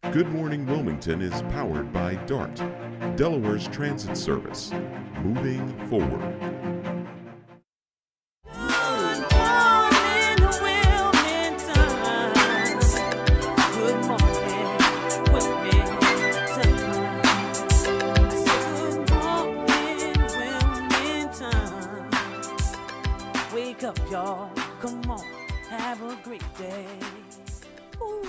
Good Morning Wilmington is powered by DART, Delaware's transit service. Moving forward. Wake up, y'all. Come on, have a great day. Ooh.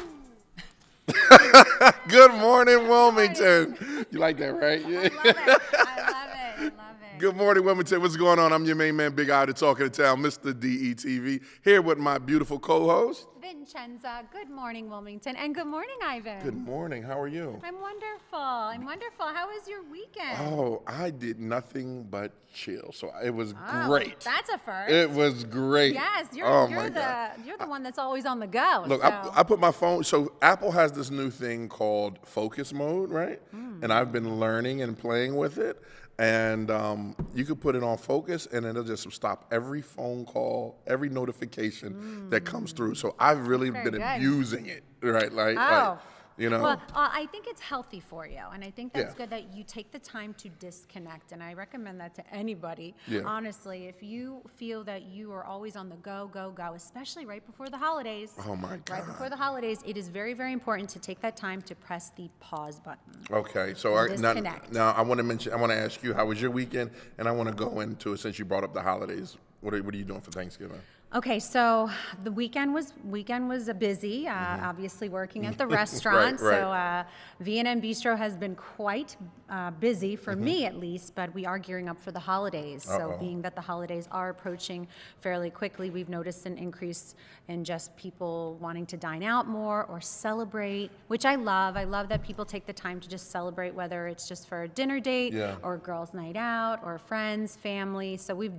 Good morning, Wilmington. You like that, right? Yeah. I love it. Good morning, Wilmington. What's going on? I'm your main man, Big Eye, the talk of the town, Mr. DETV, here with my beautiful co-host, Vincenza. Good morning, Wilmington. And good morning, Ivan. Good morning. How are you? I'm wonderful. How was your weekend? Oh, I did nothing but chill. So it was great. That's a first. It was great. Yes, you're the one that's always on the go. Look, so. I put my phone, so Apple has this new thing called focus mode, right? And I've been learning and playing with it. And you could put it on focus, and it'll just stop every phone call, every notification that comes through. So I've really been abusing it, right? Like, you know. Well, I think it's healthy for you, and I think that's good that you take the time to disconnect, and I recommend that to anybody. Yeah. Honestly, if you feel that you are always on the go, especially right before the holidays. Oh, my God. Right before the holidays, it is very, very important to take that time to press the pause button. Okay, so now I want to ask you, how was your weekend? And I want to go into it since you brought up the holidays. What are you doing for Thanksgiving? Okay, so the weekend was busy. Obviously, working at the restaurant. Right. So V&M Bistro has been quite busy for me, at least. But we are gearing up for the holidays. So, being that the holidays are approaching fairly quickly, we've noticed an increase in just people wanting to dine out more or celebrate, which I love. I love that people take the time to just celebrate, whether it's just for a dinner date or a girls' night out or friends, family. So we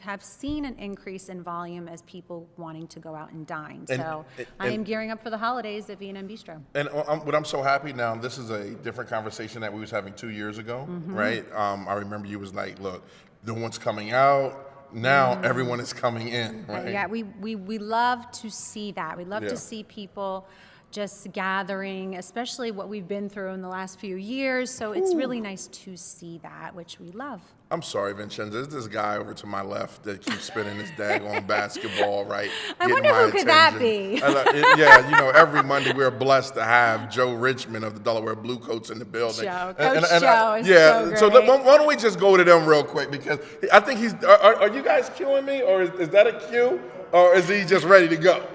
have seen an increase in volume as people wanting to go out and dine. So I am gearing up for the holidays at V&M Bistro. And what I'm so happy now, this is a different conversation that we was having 2 years ago, right? I remember you was like, look, no one's coming out. Now everyone is coming in, right? Yeah, we love to see that. We love to see people just gathering, especially what we've been through in the last few years. So it's really nice to see that, which we love. I'm sorry, Vincenza. There's this guy over to my left that keeps spinning his daggone basketball, right? I wonder who could that be? Yeah, you know, every Monday we're blessed to have Joe Richmond of the Delaware Bluecoats in the building. Joe is so great. So why don't we just go to them real quick, because I think he's. Are you guys cueing me, or is that a cue, or is he just ready to go?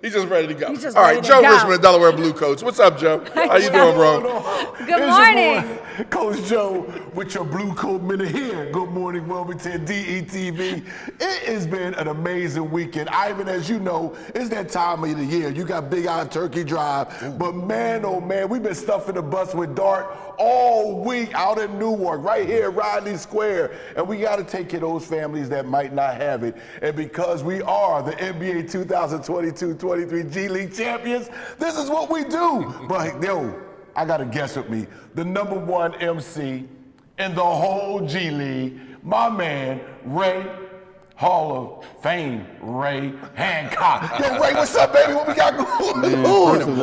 He's just ready to go. All right, Joe Richmond of Delaware Bluecoats. What's up, Joe? How you doing, bro? Good morning. Coach Joe with your Blue Coat Minute here. Good morning, Wilmington, DETV. It has been an amazing weekend. Ivan, as you know, it's that time of the year. You got Big Eye Turkey Drive. But man, oh man, we've been stuffing the bus with Dart all week out in Newark, right here at Rodney Square. And we got to take care of those families that might not have it. And because we are the NBA 2022-23 G League champions, this is what we do. But yo, I got a guest with me, the #1 MC in the whole G League, my man, Ray, Hall of Fame, Ray Hancock. Yo, Ray, what's up, baby? What we got going on? Hold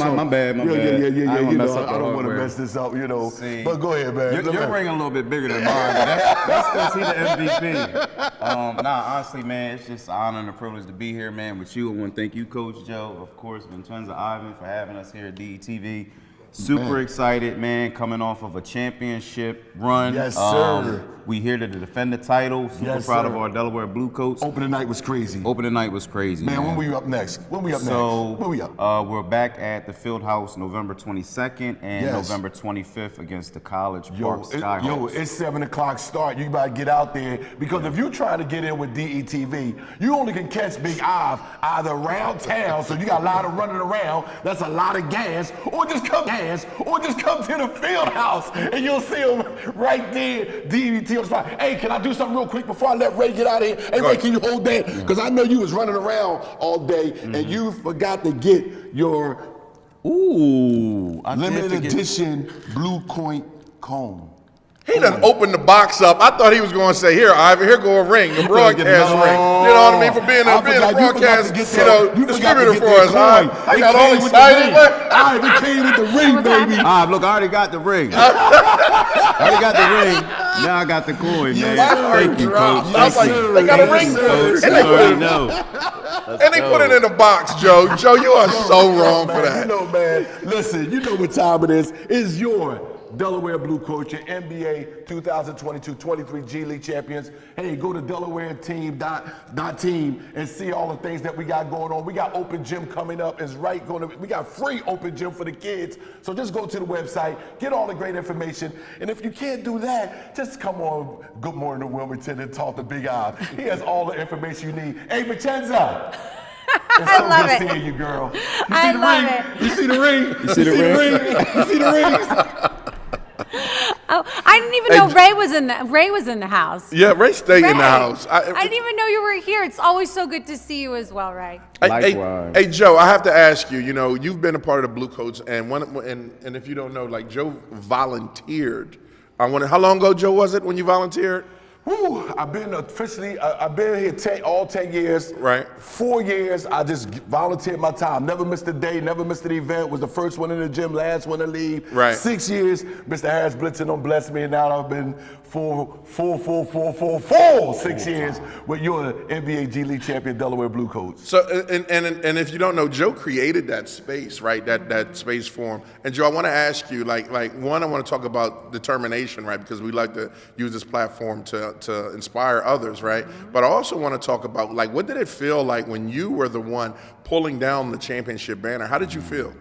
on. My bad. Yeah. You know, I don't want to mess this up, you know. See, but go ahead, man. Your ring a little bit bigger than mine. That's because he's the MVP. Honestly, man, it's just an honor and a privilege to be here, man, with you. I want to thank you, Coach Joe, of course, Vincenza, Ivan, for having us here at DETV. Super excited, man, coming off of a championship run. Yes, sir. We here to defend the title. Super proud of our Delaware Bluecoats. Opening night was crazy. Man, when were you up next? When we up next? We're back at the Fieldhouse November 22nd and November 25th against the College Park Skyhawks. It's 7 o'clock start. You better get out there, because if you try to get in with DETV, you only can catch Big Eye either around town, so you got a lot of running around. That's a lot of gas, or just come to the Fieldhouse and you'll see him right there, DET on the spot. Hey, can I do something real quick before I let Ray get out of here? Hey, Ray, can you hold that? Because I know you was running around all day and you forgot to get your limited edition Blue Point comb. He done opened the box up. I thought he was going to say, "Here, Ivan, here go a ring, the broadcast ring." You know what I mean? For being a broadcast, distributor for us. I got all excited. Ivan came with the ring, baby. Look, I already got the ring. I already got the ring. Now I got the coin, man. Thank you, Coach. I was like, they got a ring, Coach. And they put it in a box, Joe. Joe, you are so wrong for that. You know, man. Listen, you know what time it is. It's your Delaware Blue Coach, your NBA 2022-23 G League champions. Hey, go to DelawareTeam.team and see all the things that we got going on. We got open gym coming up. We got free open gym for the kids. So just go to the website, get all the great information. And if you can't do that, just come on Good Morning to Wilmington and talk to Big Eye. He has all the information you need. Hey, Vincenza. It's so love good it. seeing you, girl. I love it. You see the ring? You see the ring? You see the rings? Oh, I didn't even know Ray was in the house. Yeah, Ray stayed in the house. I didn't even know you were here. It's always so good to see you as well, Ray. Likewise. Hey, Joe, I have to ask you. You know, you've been a part of the Blue Coats, and if you don't know, like Joe volunteered. How long ago, Joe, was it when you volunteered? Whew, I've been here all 10 years. Right. 4 years, I just volunteered my time. Never missed a day, never missed an event. Was the first one in the gym, last one to leave. Right. 6 years, Mr. Harris Blitzen don't bless me, and now I've been full 6 years with your NBA G League champion, Delaware Blue Coats. So, and if you don't know, Joe created that space, right? That space for him. And Joe, I want to ask you, like one, I want to talk about determination, right? Because we like to use this platform to inspire others, right? But I also want to talk about, like, what did it feel like when you were the one pulling down the championship banner? How did you feel?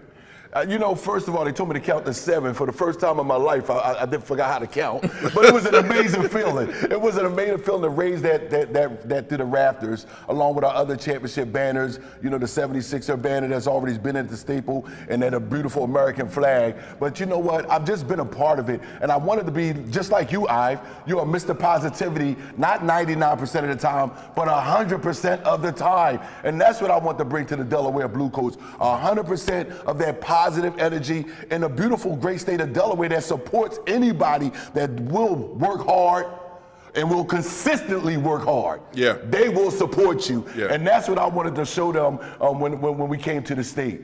You know, first of all, they told me to count to 7. For the first time in my life, I forgot how to count. But it was an amazing feeling. It was an amazing feeling to raise that to the rafters, along with our other championship banners. You know, the 76er banner that's already been at the staple, and then a beautiful American flag. But you know what? I've just been a part of it. And I wanted to be just like you, Ive. You're a Mr. Positivity, not 99% of the time, but 100% of the time. And that's what I want to bring to the Delaware Blue Coats. 100% of that positive energy in a beautiful, great state of Delaware that supports anybody that will work hard and will consistently work hard. Yeah. They will support you. Yeah. And that's what I wanted to show them when we came to the state.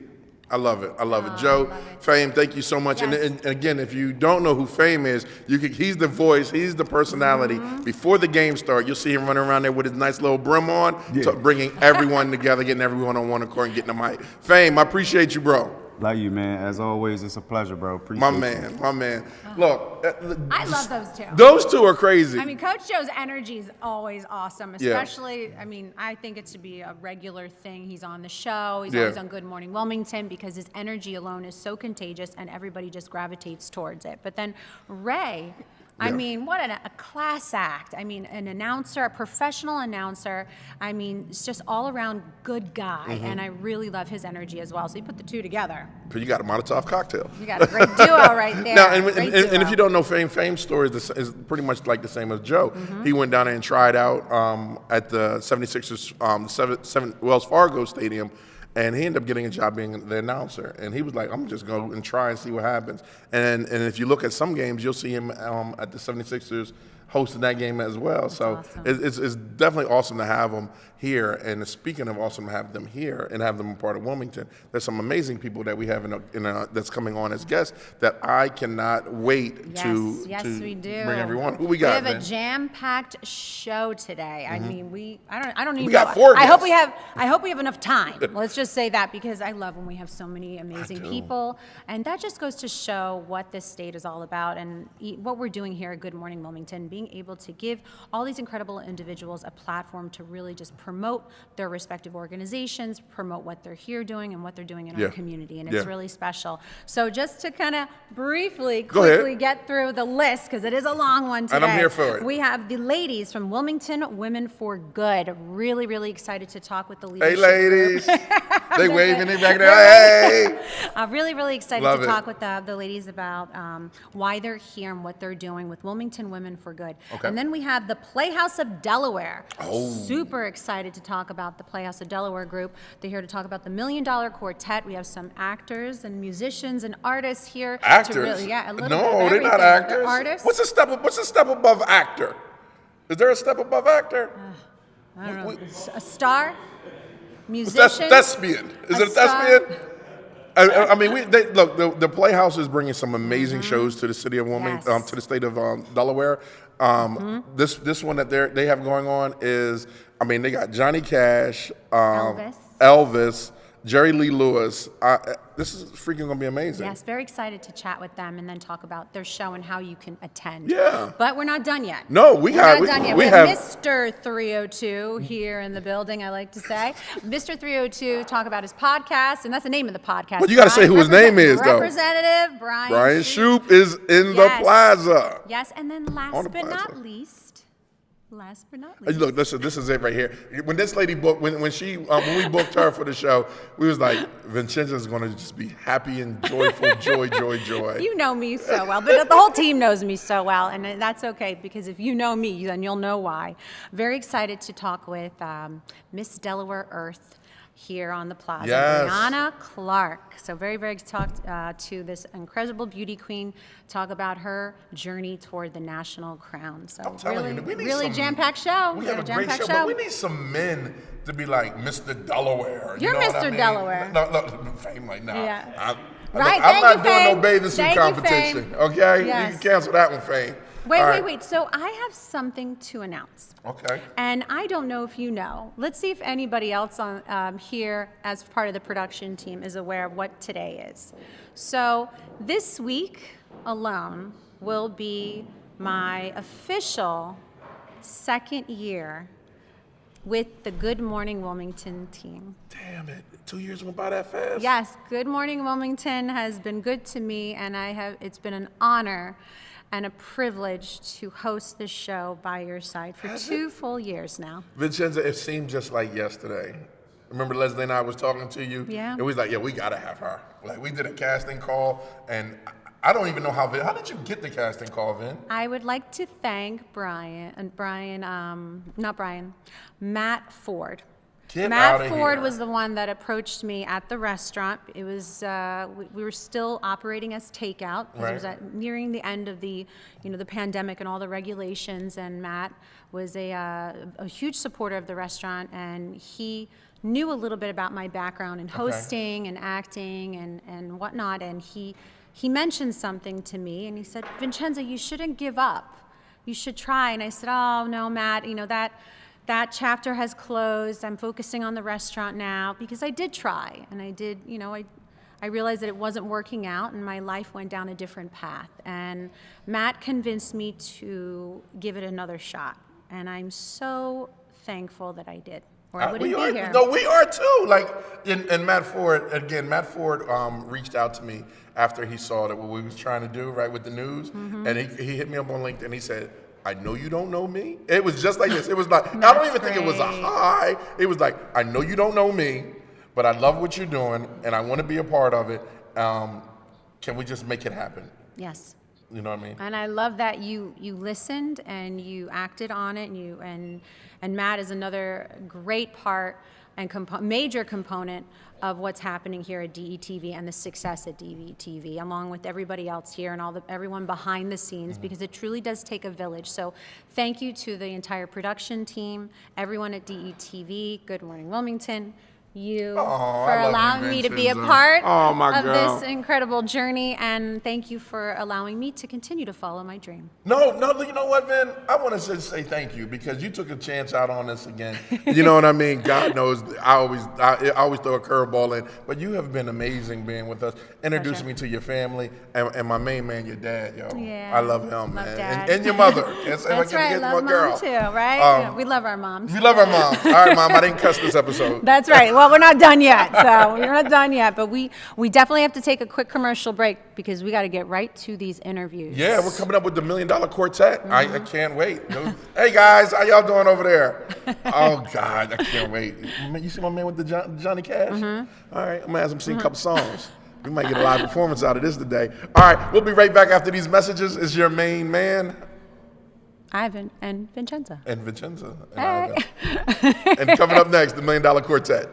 I love it. I love it. Joe, Fame, thank you so much. Yes. And again, if you don't know who Fame is, he's the voice, he's the personality. Before the game starts, you'll see him running around there with his nice little brim on, bringing everyone together, getting everyone on one accord and getting them hype. Fame, I appreciate you, bro. Love you, man. As always, it's a pleasure, bro. Appreciate you. My man. Look. I love those two. Those two are crazy. I mean, Coach Joe's energy is always awesome, especially, I mean, I think it should be a regular thing. He's on the show. He's always on Good Morning Wilmington because his energy alone is so contagious and everybody just gravitates towards it. But then Ray, I mean, what a class act. I mean, an announcer, a professional announcer. I mean, it's just all around good guy. And I really love his energy as well. So you put the two together. But you got a Molotov cocktail. You got a great duo right there. Now, and if you don't know Fame's story is pretty much like the same as Joe. He went down there and tried out at the 76ers, Wells Fargo Stadium. And he ended up getting a job being the announcer. And he was like, I'm just going and try and see what happens. And if you look at some games, you'll see him at the 76ers hosting that game as well. That's awesome. It's definitely awesome to have them here. And speaking of awesome to have them here and have them a part of Wilmington, there's some amazing people that we have that's coming on as guests that I cannot wait to we do. Bring everyone. Who we got? We have a jam-packed show today. I mean, I don't even we know. Got 4 I guests. hope we have enough time. Let's just say that because I love when we have so many amazing people, and that just goes to show what this state is all about and what we're doing here at Good Morning Wilmington, being able to give all these incredible individuals a platform to really just promote their respective organizations, promote what they're here doing and what they're doing in our community, and it's really special. So just to kind of quickly get through the list, because it is a long one today. And I'm here for it. We have the ladies from Wilmington Women for Good. Really, really excited to talk with the leadership Hey, ladies. group. They waving it back there. Hey. Really, really excited Love to it. talk with the ladies about why they're here and what they're doing with Wilmington Women for Good. good. Okay. And then we have the Playhouse of Delaware. Oh. Super excited to talk about the Playhouse of Delaware group. They're here to talk about the Million Dollar Quartet. We have some actors and musicians and artists here. Actors? To really, yeah, a little bit of No, they're everything. not actors. They're artists. What's a step above actor? Is there a step above actor? I don't know. A star? It's Musician? thespian. Is it a star? thespian? I mean, look. The Playhouse is bringing some amazing shows to the city of Wilmington, Yes. to the state of Delaware. This one that they have going on is, I mean, they got Johnny Cash, Elvis, Jerry Lee Lewis. This is freaking gonna be amazing. Yes, very excited to chat with them and then talk about their show and how you can attend. Yeah. But we're not done yet. No, We're not done yet. We have Mr. 302 here in the building, I like to say. Mr. 302 talk about his podcast, and that's the name of the podcast. But you gotta say who his name is, though. Representative Bryan Shupe is in the plaza. Yes, and then On the last but not plaza. least. Look, this is it right here. When this lady booked, when we booked her for the show, we was like, Vincenza's going to just be happy and joyful, joy. You know me so well, but the whole team knows me so well, and that's okay, because if you know me, then you'll know why. Very excited to talk with Miss Delaware Earth here on the plaza, Yes. Brianna Clark. So very, very talked to this incredible beauty queen, talk about her journey toward the national crown. So I'm telling really, you, we need really some jam-packed show. We have a great show, but we need some men to be like Mr. Delaware. You're know what Mr. I mean? Delaware. No, Fame like nah. Yeah. I'm Right, not thank you, doing Fame. no bathing suit Thank you, competition. Fame. Okay, Yes. you can cancel that one, Fame. Wait. So I have something to announce. Okay. And I don't know if you know. Let's see if anybody else on here as part of the production team is aware of what today is. So this week alone will be my official second year with the Good Morning Wilmington team. Damn it, 2 years went by that fast. Yes, Good Morning Wilmington has been good to me, and it's been an honor and a privilege to host this show by your side for 2 full years now. Vincenza, it seemed just like yesterday. Remember Leslie and I was talking to you? Yeah. And we was like, yeah, we gotta have her. Like, we did a casting call, and I don't even know how did you get the casting call, Vin? I would like to thank Matt Ford. Matt Ford was the one that approached me at the restaurant. It was we were still operating as takeout because it was nearing the end of the pandemic and all the regulations. And Matt was a huge supporter of the restaurant, and he knew a little bit about my background in hosting and acting and whatnot. And he mentioned something to me, and he said, "Vincenza, you shouldn't give up. You should try." And I said, "Oh no, Matt, that chapter has closed. I'm focusing on the restaurant now," because I did try, and I did, I realized that it wasn't working out, and my life went down a different path. And Matt convinced me to give it another shot, and I'm so thankful that I did, or I wouldn't be here. No, we are too. Like, and Matt Ford, reached out to me after he saw that what we was trying to do, right, with the news, and he hit me up on LinkedIn. He said, "I know you don't know me." It was just like this. It was like, I don't even think it was a hi. It was like, "I know you don't know me, but I love what you're doing, and I want to be a part of it. Can we just make it happen?" Yes. You know what I mean? And I love that you listened and you acted on it, and Matt is another great part and major component of what's happening here at DETV and the success at DETV, along with everybody else here and everyone behind the scenes, because it truly does take a village. So thank you to the entire production team, everyone at DETV, Good Morning Wilmington, for allowing me to be a part of this incredible journey, and thank you for allowing me to continue to follow my dream. No, you know what, Vin? I want to say thank you, because you took a chance out on us again. You know what I mean? God knows I always throw a curveball in, but you have been amazing being with us, introducing me to your family, and my main man, your dad, yo. Yeah, I love him, man. Dad. And your mother. That's right, love mom too, right? Yeah, we love our moms. We love our moms. All right, Mom, I didn't cuss this episode. That's right. Well, we're not done yet. But we definitely have to take a quick commercial break, because we got to get right to these interviews. Yeah, we're coming up with the Million Dollar Quartet. I can't wait. Hey guys, how y'all doing over there? Oh God, I can't wait. You see my man with the Johnny Cash? All right, I'm gonna ask him to sing a couple songs. We might get a live performance out of this today. All right, we'll be right back after these messages. Is your main man. Ivan and Vincenza. And Vincenza. And Hey. Ivan. And coming up next, the Million Dollar Quartet.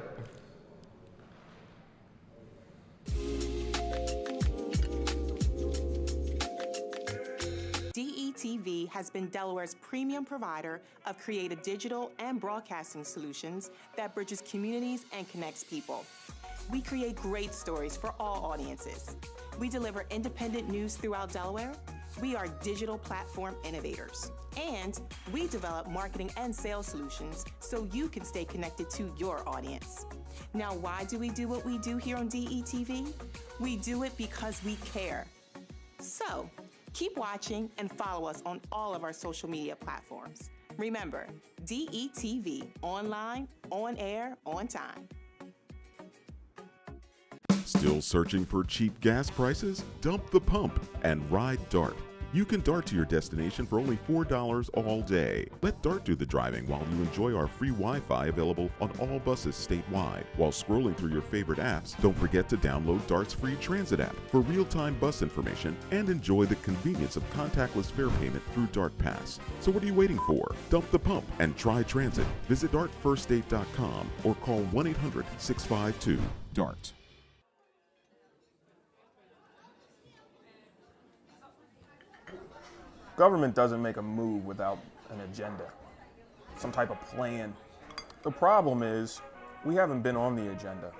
DETV has been Delaware's premium provider of creative digital and broadcasting solutions that bridges communities and connects people. We create great stories for all audiences. We deliver independent news throughout Delaware. We are digital platform innovators. And we develop marketing and sales solutions so you can stay connected to your audience. Now, why do we do what we do here on DETV? We do it because we care. So, keep watching and follow us on all of our social media platforms. Remember, DETV, online, on air, on time. Still searching for cheap gas prices? Dump the pump and ride DART. You can DART to your destination for only $4 all day. Let DART do the driving while you enjoy our free Wi-Fi available on all buses statewide. While scrolling through your favorite apps, don't forget to download DART's free transit app for real-time bus information and enjoy the convenience of contactless fare payment through DART Pass. So what are you waiting for? Dump the pump and try transit. Visit dartfirststate.com or call 1-800-652-DART. Government doesn't make a move without an agenda, some type of plan. The problem is we haven't been on the agenda.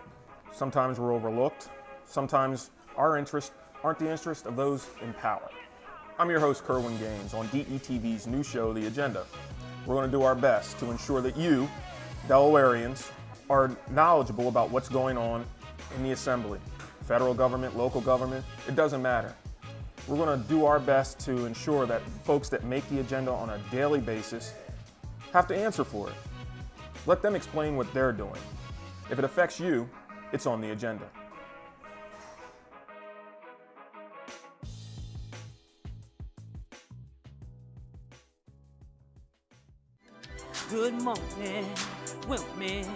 Sometimes we're overlooked. Sometimes our interests aren't the interests of those in power. I'm your host, Kerwin Gaines, on DETV's new show, The Agenda. We're going to do our best to ensure that you, Delawareans, are knowledgeable about what's going on in the Assembly. Federal government, local government, it doesn't matter. We're going to do our best to ensure that folks that make the agenda on a daily basis have to answer for it. Let them explain what they're doing. If it affects you, it's on the agenda. Good morning, Wilmington.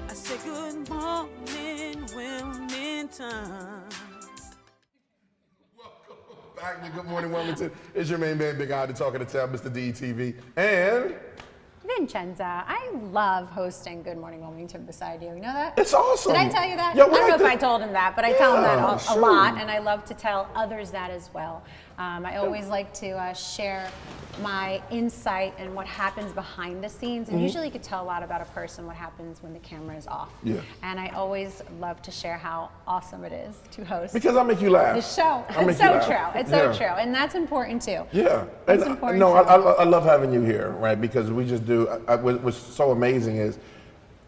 I say good morning, Wilmington. Back to Good Morning Wilmington. It's your main man, Big Eye, to talking to town, Mr. DETV. And Vincenza, I love hosting Good Morning Wilmington beside you. You know that? it's awesome. Did I tell you that? Yeah, I don't know if I told him that, but I tell him that a sure. lot, and I love to tell others that as well. I always like to share my insight and what happens behind the scenes, and usually you could tell a lot about a person what happens when the camera is off. Yeah. And I always love to share how awesome it is to host Because I make you laugh. the show. I make It's you so laugh. true. It's Yeah. so true, and that's important too. Yeah, It's and important no, too. I love having you here, right? Because we just do. What's so amazing is,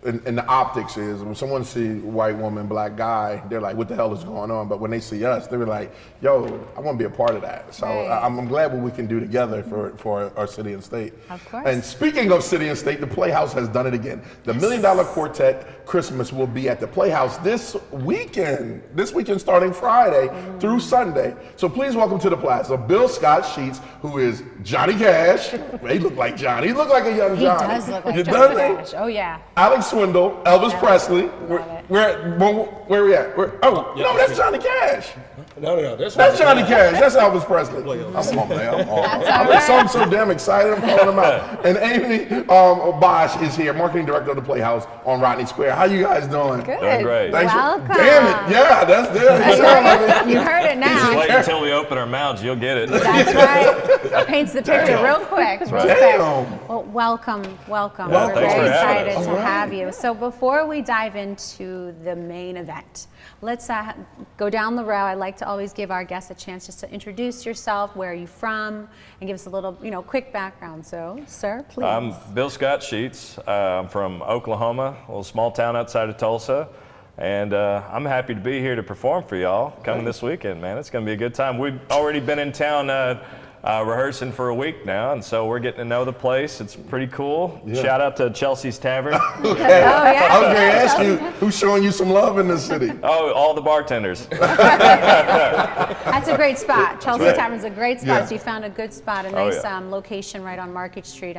and the optics is when someone see white woman, black guy, they're like, "What the hell is going on?" But when they see us, they're like, "Yo, I want to be a part of that." So Right. I'm glad what we can do together for our city and state. Of course. And speaking of city and state, the Playhouse has done it again. The Million Dollar Quartet Christmas will be at the Playhouse this weekend. This weekend, starting Friday through Sunday. So please welcome to the plaza Bill Scott Sheets, who is Johnny Cash. He look like Johnny. He look like a young He Johnny. does look like Doesn't Johnny he? Cash. Oh yeah. Alex Swindle, Elvis Yeah. Presley. Love it. Where we at? No, that's Johnny Cash. No, That's Johnny Cash. That's Elvis Presley. I'm on, man. I'm on. I'm so damn excited. I'm calling him out. And Amy Bosch is here, marketing director of the Playhouse on Rodney Square. How you guys doing? Good. Doing great. Thanks Welcome. Damn it. Yeah, that's there. That's You sound like right. it. You heard it Just now. wait until we open our mouths, you'll get it. That's right. Paints the picture Damn. real quick. Real quick. Damn. Well, welcome. Yeah, We're thanks very for having excited us. to have you. So before we dive into the main event, let's go down the row. I like to always give our guests a chance just to introduce yourself. Where are you from? And give us a little, quick background. So, sir, please. I'm Bill Scott Sheets. I'm from Oklahoma, a little small town outside of Tulsa. And I'm happy to be here to perform for y'all coming this weekend, man. It's going to be a good time. We've already been in town rehearsing for a week now, and so we're getting to know the place. It's pretty cool. Yeah. Shout out to Chelsea's Tavern. Okay. Oh, yeah. I was going to ask you, who's showing you some love in this city? Oh, all the bartenders. That's a great spot. Chelsea right. Tavern's a great spot. Yeah. So you found a good spot, a Oh, nice yeah. location right on Market Street.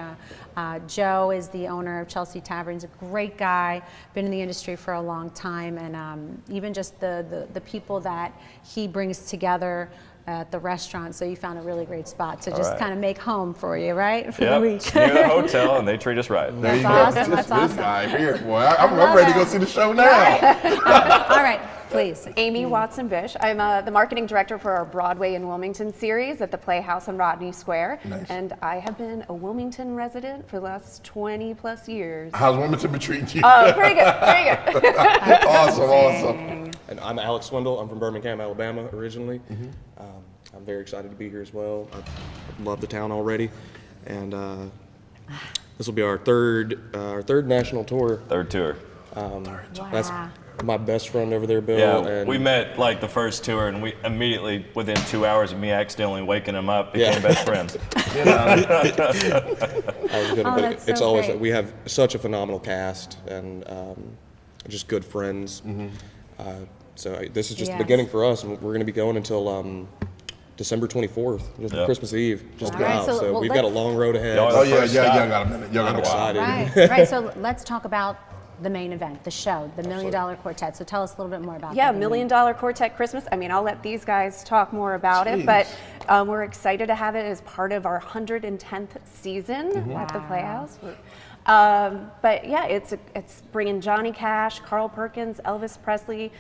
Joe is the owner of Chelsea Tavern's a great guy, been in the industry for a long time, and even just the people that he brings together at the restaurant, so you found a really great spot to just kind of make home for you, right? For Yep, the week. near the hotel, and they treat us right. There you That's go. awesome. That's This awesome. guy here, boy. I'm ready to go see the show now. All right, please. Amy Watson-Bish. I'm the marketing director for our Broadway in Wilmington series at the Playhouse on Rodney Square. Nice. And I have been a Wilmington resident for the last 20 plus years. How's Wilmington been treating you? Oh, pretty good, pretty good. Awesome. And I'm Alex Swindle. I'm from Birmingham, Alabama, originally. I'm very excited to be here as well. I love the town already, and this will be our third national tour. Third tour. That's my best friend over there, Bill. Yeah, and we met like the first tour, and we immediately, within 2 hours of me accidentally waking him up, became best friends. I was gonna, but that's it's so always great. we have such a phenomenal cast and just good friends. So this is just Yes. the beginning for us, and we're going to be going until December 24th, just Yep. Christmas Eve, just All right, about. so, So well, we've got a let's- long road ahead. Y'all Oh, the yeah, first y'all stop. got a minute. Y'all got I'm a while. excited. Right. So let's talk about the main event, the show, the Million Dollar Quartet. So tell us a little bit more about Yeah, that. Million Dollar Quartet Christmas. I mean, I'll let these guys talk more about it, but we're excited to have it as part of our 110th season at the Playhouse. But yeah, it's bringing Johnny Cash, Carl Perkins, Elvis Presley,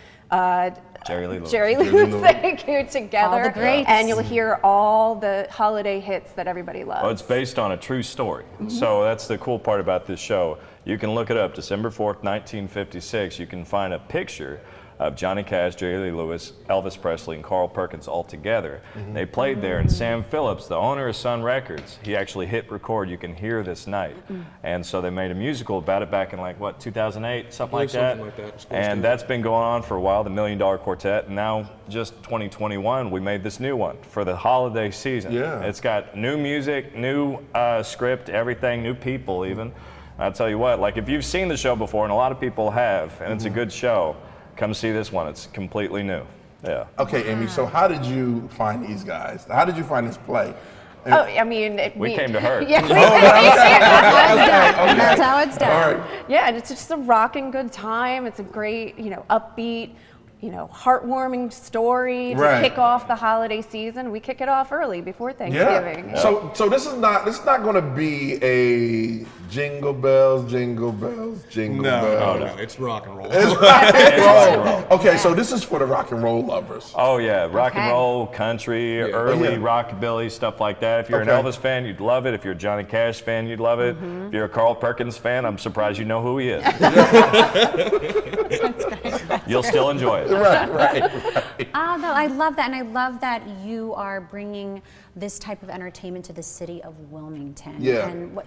Jerry Lee Lewis. Jerry Lewis, thank you, together. All the greats. And you'll hear all the holiday hits that everybody loves. Well, it's based on a true story. So that's the cool part about this show. You can look it up, December 4th, 1956. You can find a picture of Johnny Cash, Jerry Lee Lewis, Elvis Presley, and Carl Perkins all together. They played there, and Sam Phillips, the owner of Sun Records, he actually hit record, You Can Hear This Night. And so they made a musical about it back in like, what, 2008, something like that? Something like that. It's close to And it. that's been going on for a while, the Million Dollar Quartet. And now, just 2021, we made this new one for the holiday season. Yeah. It's got new music, new script, everything, new people even. I'll tell you what, like if you've seen the show before, and a lot of people have, and it's a good show, come see this one. It's completely new. Yeah. Okay, Amy, so how did you find these guys? How did you find this play? Oh, I mean, We came to her. Yeah, That's how it's done. All right. yeah, and it's just a rocking good time. It's a great, upbeat, heartwarming story to Right. kick off the holiday season. We kick it off early before Thanksgiving. So this is not going to be a jingle bells, jingle bells, jingle bells. No, it's rock and roll. It's rock and roll. Okay, so this is for the rock and roll lovers. Oh yeah, rock Okay. and roll, country, early rockabilly, stuff like that. If you're an Okay. Elvis fan, you'd love it. If you're a Johnny Cash fan, you'd love it. If you're a Carl Perkins fan, I'm surprised you know who he is. You'll still enjoy it. Right. Oh, no, I love that. And I love that you are bringing this type of entertainment to the city of Wilmington. Yeah. And,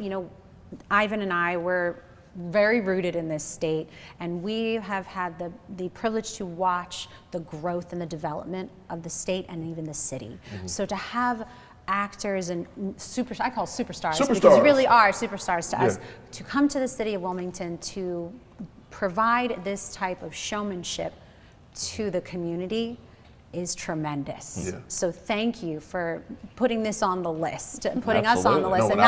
Ivan and I were very rooted in this state, and we have had the privilege to watch the growth and the development of the state and even the city. So to have actors and I call superstars because Superstars. you really are superstars to us, Yeah. to come to the city of Wilmington to provide this type of showmanship to the community is tremendous. Yeah. So thank you for putting this on the list, putting us on the Absolutely. list, No,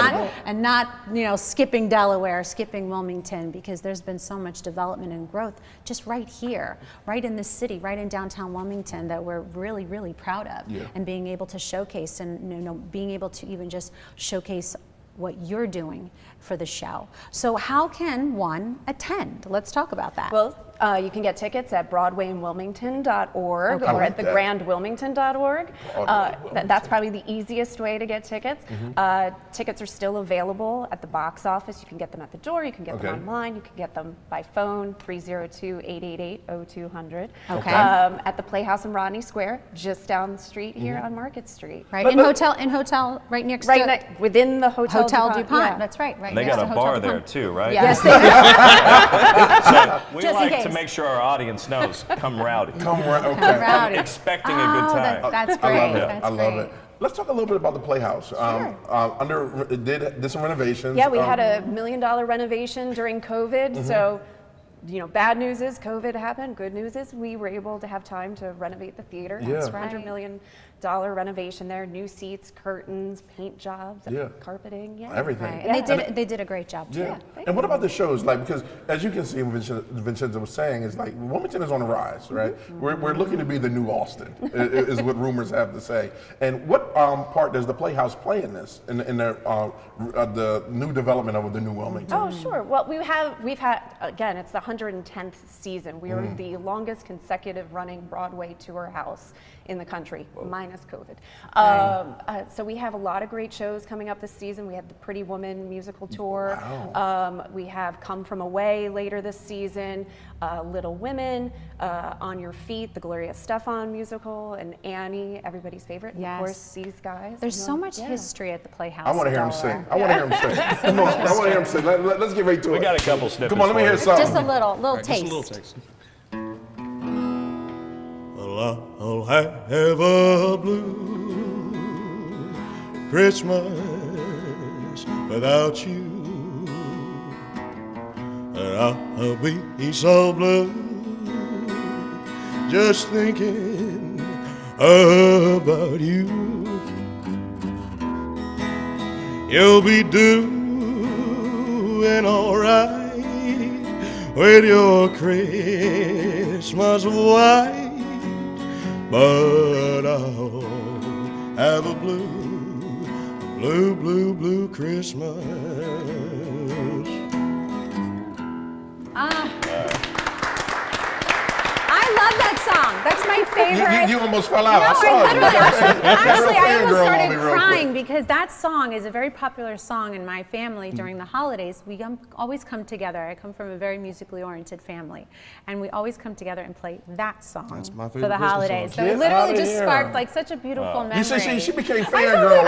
and without not a doubt. skipping Delaware, skipping Wilmington, because there's been so much development and growth just right here, right in the city, right in downtown Wilmington, that we're really, really proud of, Yeah. and being able to showcase, and being able to even just showcase what you're doing for the show. So how can one attend? Let's talk about that. Well, you can get tickets at BroadwayInWilmington.org Okay. or at that. thegrandwilmington.org. That's probably the easiest way to get tickets. Tickets are still available at the box office. You can get them at the door. You can get them Okay. online. You can get them by phone, 302-888-0200. Okay. At the Playhouse in Rodney Square, just down the street here on Market Street. right, in hotel, right next Right to within the Hotel DuPont. yeah. That's right, right And they next got to a Hotel bar DuPont. there too, right? Yes. So we Just in like case. to make sure our audience knows, come rowdy. Come right. Okay. Come rowdy. Expecting a good Oh, time. that's I great. love it. That's I love great. it. Let's talk a little bit about the Playhouse. Did some renovations. Yeah, we had a $1 million renovation during COVID. So, bad news is COVID happened. Good news is we were able to have time to renovate the theater. Yeah. That's That's $100 million renovation there, new seats, curtains, paint jobs, carpeting, everything. Right. And they did a great job too. Yeah. And what about the shows? Like, because as you can see, Vincenza was saying, it's like Wilmington is on the rise, right? We're looking to be the new Austin, is what rumors have to say. And what part does the Playhouse play in this, in the new development of the new Wilmington? Oh, sure. Well, we've had again, it's the 110th season. We are the longest consecutive running Broadway tour house in the country, minus COVID. So we have a lot of great shows coming up this season. We have the Pretty Woman musical tour. Wow. We have Come From Away later this season, Little Women, On Your Feet, the Gloria Estefan musical, and Annie, everybody's favorite. And of course, these guys. There's so much history at the Playhouse. I want to hear him sing. I want to hear him sing. Come on, I want to hear him sing. Let's get right to it. We got a couple snippets. Come on, let me hear something. Just a little taste. Just a little taste. Well, I'll have a blue Christmas without you, and I'll be so blue just thinking about you. You'll be doing all right with your Christmas white, but I'll have a blue Christmas. I love that song. That's my favorite. You almost fell out. No, I saw it. Actually, I almost Girl started on me real crying quick. because that song is a very popular song in my family during the holidays. We always come together. I come from a very musically oriented family, and we always come together and play that song That's my for favorite the Christmas holidays. song. So it literally just sparked like such a beautiful memory. You see, she became fangirl.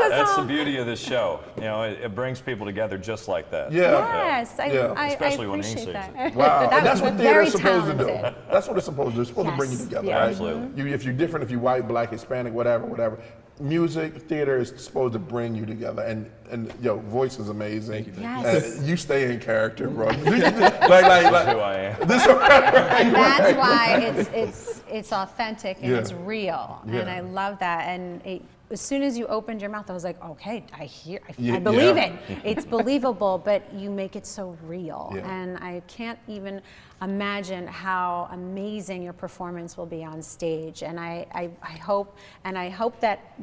That's the beauty of this show. You know, it brings people together just like that. Yes, I Especially when he appreciate sings that. it. Wow, That and that's was what very theater's supposed to do. talented. That's what it's supposed to do. It's supposed to bring you together, Yeah, right? absolutely. If you're different, if you're white, black, Hispanic, whatever. Music, theater is supposed to bring you together, and your voice is amazing. Yes. You stay in character, bro. like, This is who I am. And that's why it's authentic and it's real, and I love that. And as soon as you opened your mouth, I was like, okay, I believe it. It's believable, but you make it so real, and I can't even imagine how amazing your performance will be on stage. And I hope that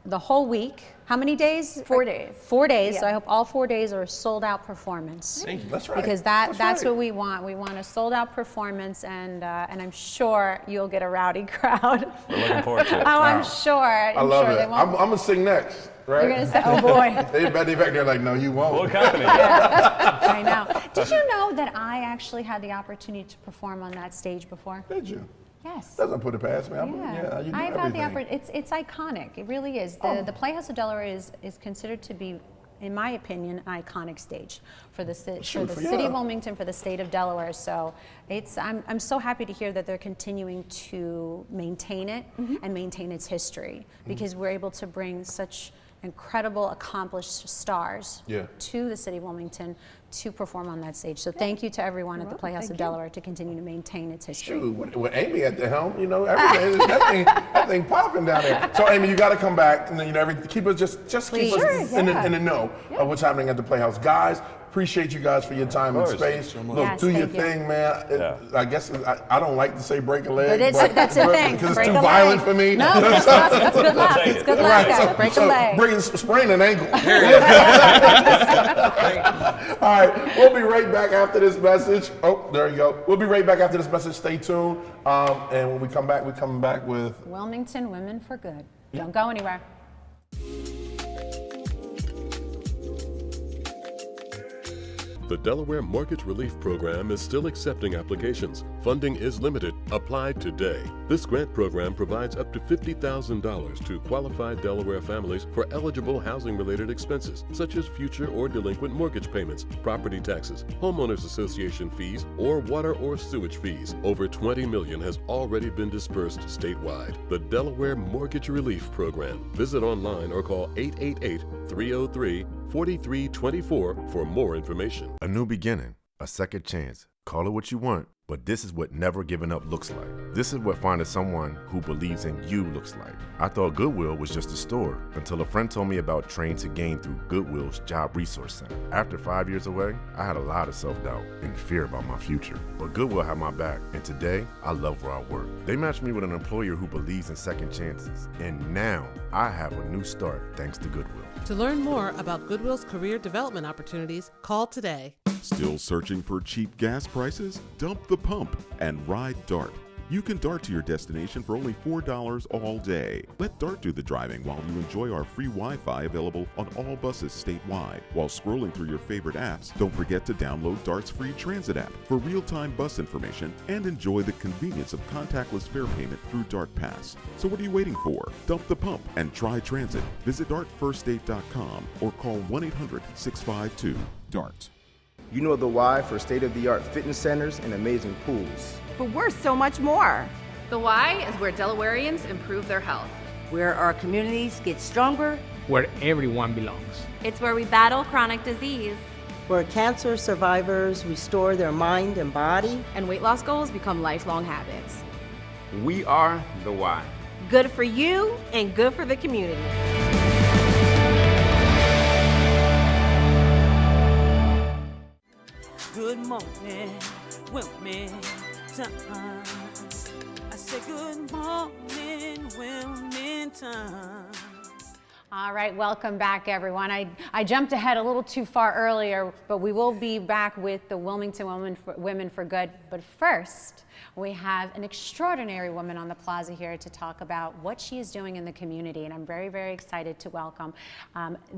the whole week. How many days? 4 days. 4 days. Yeah. So I hope all 4 days are a sold out performance. That's right. Because that's what we want. We want a sold out performance, and I'm sure you'll get a rowdy crowd. We're looking forward to it. Oh, I'm sure. I love sure it. they won't. I'm gonna sing next, right? You're gonna say, oh boy. They back there like, no, you won't. What company? I know. Did you know that I actually had the opportunity to perform on that stage before? Did you? Yes. Doesn't put it past me. You do I've had the everything. opportunity. It's iconic. It really is. The Playhouse of Delaware is considered to be, in my opinion, an iconic stage for the city of Wilmington, for the state of Delaware. So I'm so happy to hear that they're continuing to maintain it and maintain its history, because we're able to bring such incredible, accomplished stars to the city of Wilmington to perform on that stage. So thank you to everyone at the Playhouse of Delaware to continue to maintain its history. Shoot, with Amy at the helm, everything, that thing popping down there. So Amy, you got to come back, and keep us just keep us in the know of what's happening at the Playhouse, guys. Appreciate you guys for your time and space. Look, do your thing, man. I guess I don't like to say break a leg, but that's a thing. because it's too violent for me. No, that's good luck. It's good luck. Right, break a leg. Sprain an ankle. All right, we'll be right back after this message. Oh, there you go. We'll be right back after this message. Stay tuned. And when we come back, we're coming back with Wilmington Women for Good. Don't go anywhere. The Delaware Mortgage Relief Program is still accepting applications. Funding is limited. Apply today. This grant program provides up to $50,000 to qualified Delaware families for eligible housing-related expenses, such as future or delinquent mortgage payments, property taxes, homeowners association fees, or water or sewage fees. Over $20 million has already been dispersed statewide. The Delaware Mortgage Relief Program. Visit online or call 888-303-4324 for more information. A new beginning, a second chance. Call it what you want, But this is what never giving up looks like. This is what finding someone who believes in you looks like. I thought Goodwill was just a store until a friend told me about Train to Gain through Goodwill's Job Resource Center. After 5 years away, I had a lot of self-doubt and fear about my future. But Goodwill had my back, and today, I love where I work. They matched me with an employer who believes in second chances. And now, I have a new start thanks to Goodwill. To learn more about Goodwill's career development opportunities, call today. Still searching for cheap gas prices? Dump the pump and ride DART. You can DART to your destination for only $4 all day. Let DART do the driving while you enjoy our free Wi-Fi available on all buses statewide. While scrolling through your favorite apps, don't forget to download DART's free transit app for real-time bus information and enjoy the convenience of contactless fare payment through DART Pass. So what are you waiting for? Dump the pump and try transit. Visit dartfirststate.com or call 1-800-652-DART. You know the why for state-of-the-art fitness centers and amazing pools. But we're so much more. The why is where Delawareans improve their health. Where our communities get stronger. Where everyone belongs. It's where we battle chronic disease. Where cancer survivors restore their mind and body. And weight loss goals become lifelong habits. We are the why. Good for you and good for the community. Good morning, Wilmington. I say good morning, Wilmington. All right, welcome back, everyone. I jumped ahead a little too far earlier, but we will be back with the Wilmington Women for Good. But first, we have an extraordinary woman on the plaza here to talk about what she is doing in the community, and I'm very, very excited to welcome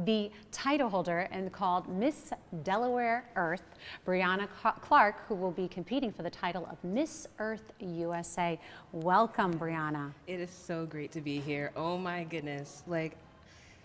the title holder and called Miss Delaware Earth, Brianna Clark, who will be competing for the title of Miss Earth USA. Welcome, Brianna. It is so great to be here. Oh my goodness,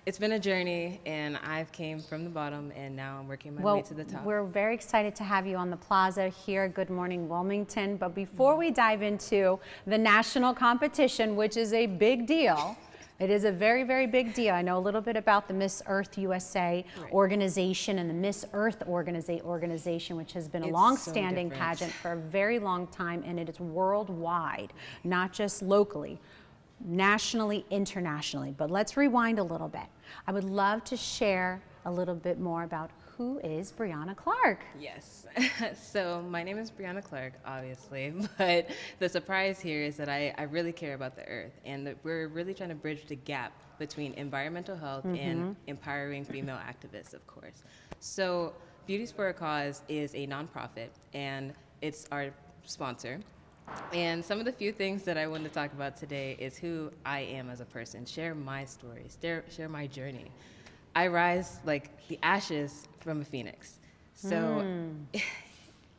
it's been a journey, and I've came from the bottom, and now I'm working my way to the top. We're very excited to have you on the plaza here. Good morning, Wilmington. But before we dive into the national competition, which is a big deal, it is a very, very big deal. I know a little bit about the Miss Earth USA organization and the Miss Earth organization, which has been a long-standing pageant for a very long time, and it is worldwide, not just locally. Nationally, internationally. But let's rewind a little bit. I would love to share a little bit more about who is Brianna Clark. Yes. So my name is Brianna Clark, obviously, but the surprise here is that I really care about the earth, and that we're really trying to bridge the gap between environmental health and empowering female activists, of course. So Beauties for a Cause is a nonprofit, and it's our sponsor. And some of the few things that I want to talk about today is who I am as a person, share my stories, share my journey. I rise like the ashes from a phoenix. So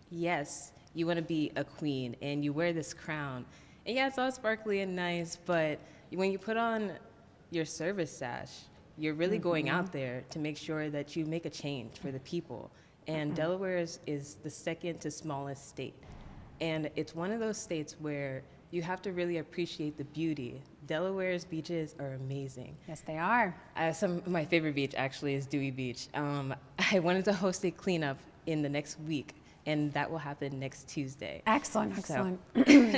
yes, you want to be a queen and you wear this crown. And yeah, it's all sparkly and nice, but when you put on your service sash, you're really going out there to make sure that you make a change for the people. And Delaware is the second to smallest state. And it's one of those states where you have to really appreciate the beauty. Delaware's beaches are amazing. Yes, they are. My favorite beach actually is Dewey Beach. I wanted to host a cleanup in the next week, and that will happen next Tuesday. Excellent, excellent.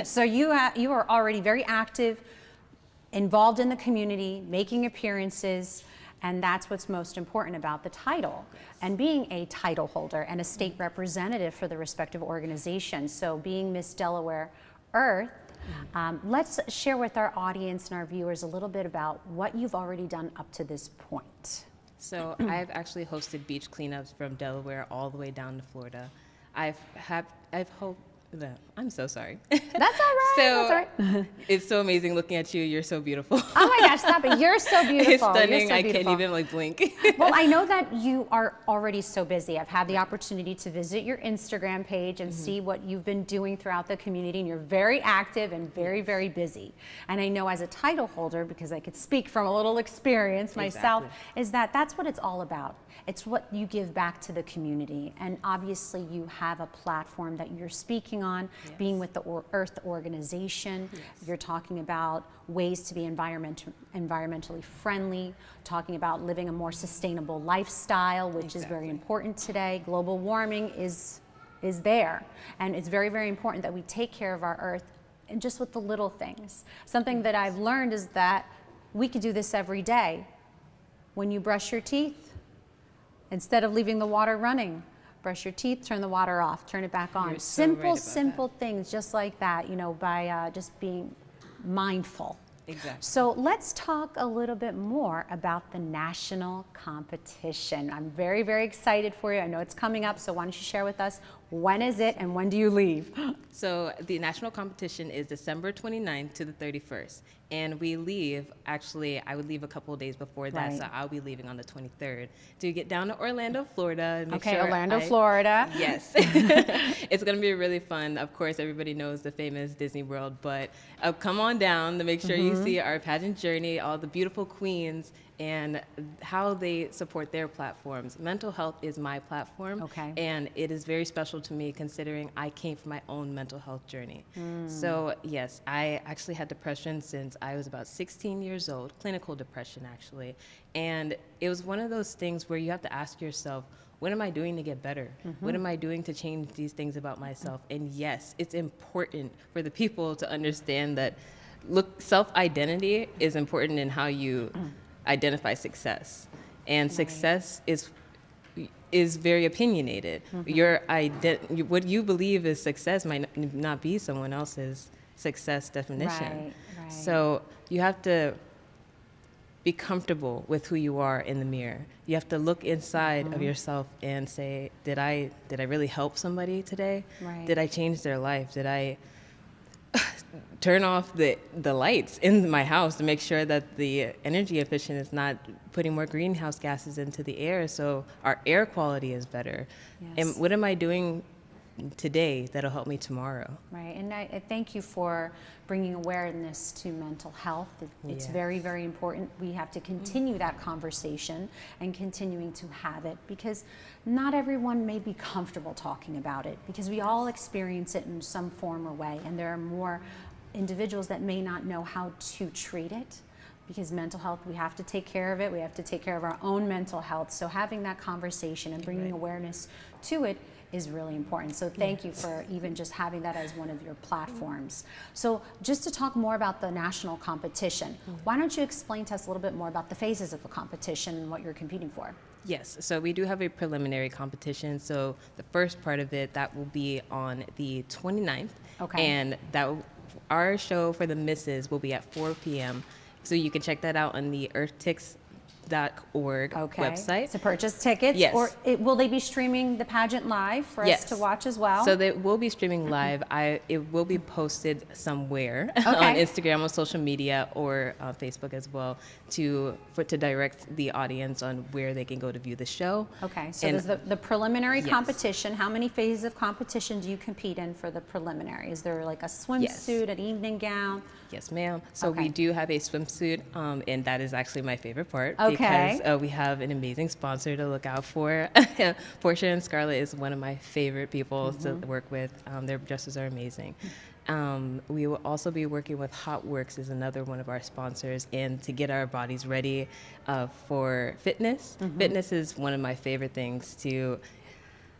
So you are already very active, involved in the community, making appearances, and that's what's most important about the title and being a title holder and a state representative for the respective organization. So being Miss Delaware Earth, let's share with our audience and our viewers a little bit about what you've already done up to this point. So I've actually hosted beach cleanups from Delaware all the way down to Florida. I'm so sorry. That's all right. So that's all right. It's so amazing looking at you. You're so beautiful. Oh my gosh, stop it. You're so beautiful. It's stunning. So I can't even blink. Well, I know that you are already so busy. I've had the opportunity to visit your Instagram page and see what you've been doing throughout the community, and you're very active and very, very busy. And I know as a title holder, because I could speak from a little experience myself, is that's what it's all about. It's what you give back to the community. And obviously you have a platform that you're speaking on, being with the Earth organization. You're talking about ways to be environmentally friendly, talking about living a more sustainable lifestyle, which is very important today. Global warming is is there. And it's very, very important that we take care of our earth, and just with the little things. Something that I've learned is that we could do this every day. When you brush your teeth, instead of leaving the water running, brush your teeth, turn the water off, turn it back on. You're so right about Simple things just like that, you know, by just being mindful. Exactly. So let's talk a little bit more about the national competition. I'm very, very excited for you. I know it's coming up, so why don't you share with us, when is it and when do you leave? So the national competition is December 29th to the 31st. And we leave, actually, I would leave a couple of days before that, Right. so I'll be leaving on the 23rd to get down to Orlando, Florida. And make Okay, sure Orlando, Florida. Yes. It's going to be really fun. Of course, everybody knows the famous Disney World, but come on down to make sure you see our pageant journey, all the beautiful queens, and how they support their platforms. Mental health is my platform, Okay. and it is very special to me considering I came from my own mental health journey. So yes, I actually had depression since I was about 16 years old, clinical depression actually, and it was one of those things where you have to ask yourself, what am I doing to get better? What am I doing to change these things about myself? And yes, it's important for the people to understand that, look, self-identity is important in how you identify success, and success is very opinionated. What you believe is success might not be someone else's success definition. Right. So you have to be comfortable with who you are in the mirror. You have to look inside of yourself and say, did I really help somebody today? Right. Did I change their life? Did I turn off the lights in my house to make sure that the energy efficient is not putting more greenhouse gases into the air, so our air quality is better? Yes. And what am I doing today that'll help me tomorrow? Right, and I thank you for bringing awareness to mental health. It's Yes. very, very important. We have to continue that conversation and continuing to have it, because not everyone may be comfortable talking about it, because we all experience it in some form or way, and there are more individuals that may not know how to treat it. Because mental health, we have to take care of it. We have to take care of our own mental health. So having that conversation and bringing awareness to it is really important. So thank you for even just having that as one of your platforms. So just to talk more about the national competition, why don't you explain to us a little bit more about the phases of the competition and what you're competing for? Yes, so we do have a preliminary competition. So the first part of it, that will be on the 29th. Okay. And our show for the misses will be at 4 p.m. So you can check that out on the earthtix.org website. To purchase tickets? Yes. Or will they be streaming the pageant live for us to watch as well? So they will be streaming live. It will be posted somewhere on Instagram, on social media, or on Facebook as well, to direct the audience on where they can go to view the show. Okay, so there's the preliminary competition. How many phases of competition do you compete in for the preliminary? Is there like a swimsuit, an evening gown? Yes, ma'am. So we do have a swimsuit, and that is actually my favorite part, Okay. because we have an amazing sponsor to look out for. Portia and Scarlett is one of my favorite people to work with. Their dresses are amazing. We will also be working with Hot Works, is another one of our sponsors, and to get our bodies ready for fitness. Fitness is one of my favorite things to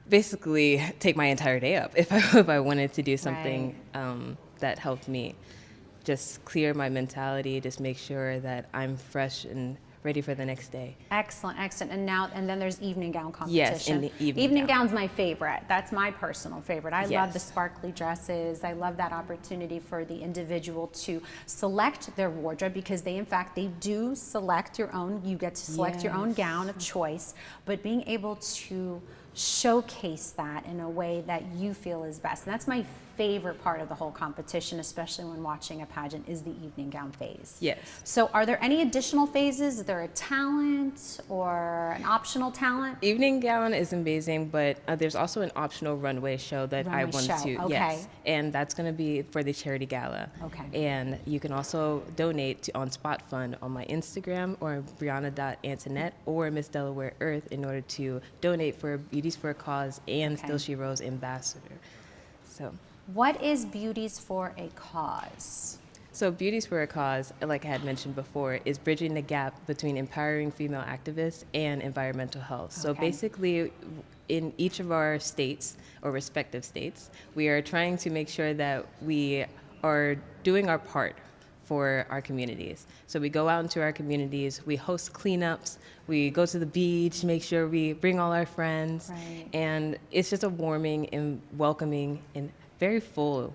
basically take my entire day up if I wanted to do something that helped me just clear my mentality, just make sure that I'm fresh and ready for the next day. Excellent, excellent. And then there's evening gown competition. Yes, and the evening gown's my favorite. That's my personal favorite. I love Yes. the sparkly dresses. I love that opportunity for the individual to select their wardrobe, because they do select your own. You get to select your own gown of choice, but being able to showcase that in a way that you feel is best. And that's my favorite part of the whole competition, especially when watching a pageant, is the evening gown phase. Yes. So are there any additional phases? Is there a talent or an optional talent? Evening gown is amazing, but there's also an optional runway show that I Runway want show, to, okay. yes, and that's going to be for the charity gala. Okay. And you can also donate on Spot Fund on my Instagram, or Brianna.Antoinette, or Miss Delaware Earth, in order to donate for Beauties for a Cause and Still She Rose Ambassador. So. What is Beauties for a Cause? So Beauties for a Cause, like I had mentioned before, is bridging the gap between empowering female activists and environmental health. So basically, in each of our states or respective states, we are trying to make sure that we are doing our part for our communities. So we go out into our communities, we host cleanups, we go to the beach, make sure we bring all our friends, and it's just a warming and welcoming and very full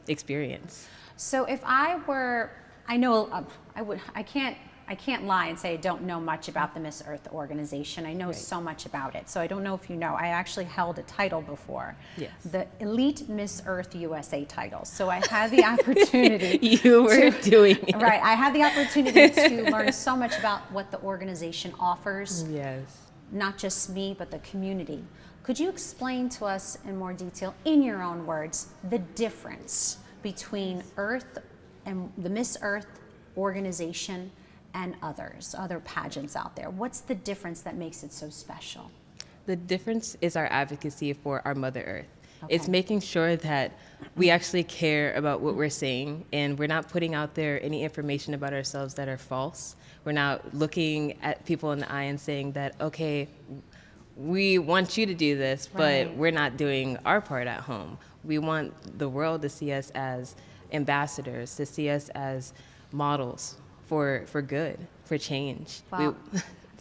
experience. So if I were, I know I can't lie and say I don't know much about the Miss Earth organization. I know so much about it. So I don't know if you know, I actually held a title before. Yes. The Elite Miss Earth USA title. So I had the opportunity. You were doing it. Right. I had the opportunity to learn so much about what the organization offers. Yes. Not just me, but the community. Could you explain to us in more detail, in your own words, the difference between Earth and the Miss Earth organization and other pageants out there? What's the difference that makes it so special? The difference is our advocacy for our Mother Earth. Okay. It's making sure that we actually care about what we're saying, and we're not putting out there any information about ourselves that are false. We're not looking at people in the eye and saying that, okay, we want you to do this, but we're not doing our part at home. We want the world to see us as ambassadors, to see us as models for good, for change. Wow.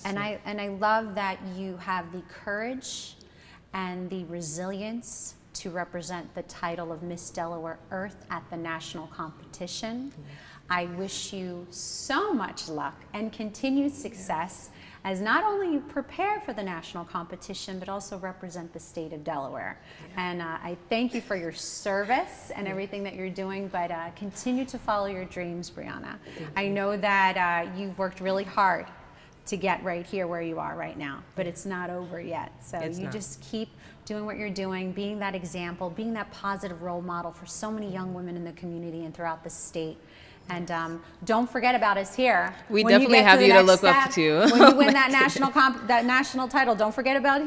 And I love that you have the courage and the resilience to represent the title of Miss Delaware Earth at the national competition. I wish you so much luck and continued success as not only you prepare for the national competition, but also represent the state of Delaware. And I thank you for your service and everything that you're doing, but continue to follow your dreams, Brianna. I know that you've worked really hard to get right here where you are right now, but it's not over yet. So just keep doing what you're doing, being that example, being that positive role model for so many young women in the community and throughout the state. And don't forget about us here. We definitely have you to look up to. When you win that national title, don't forget about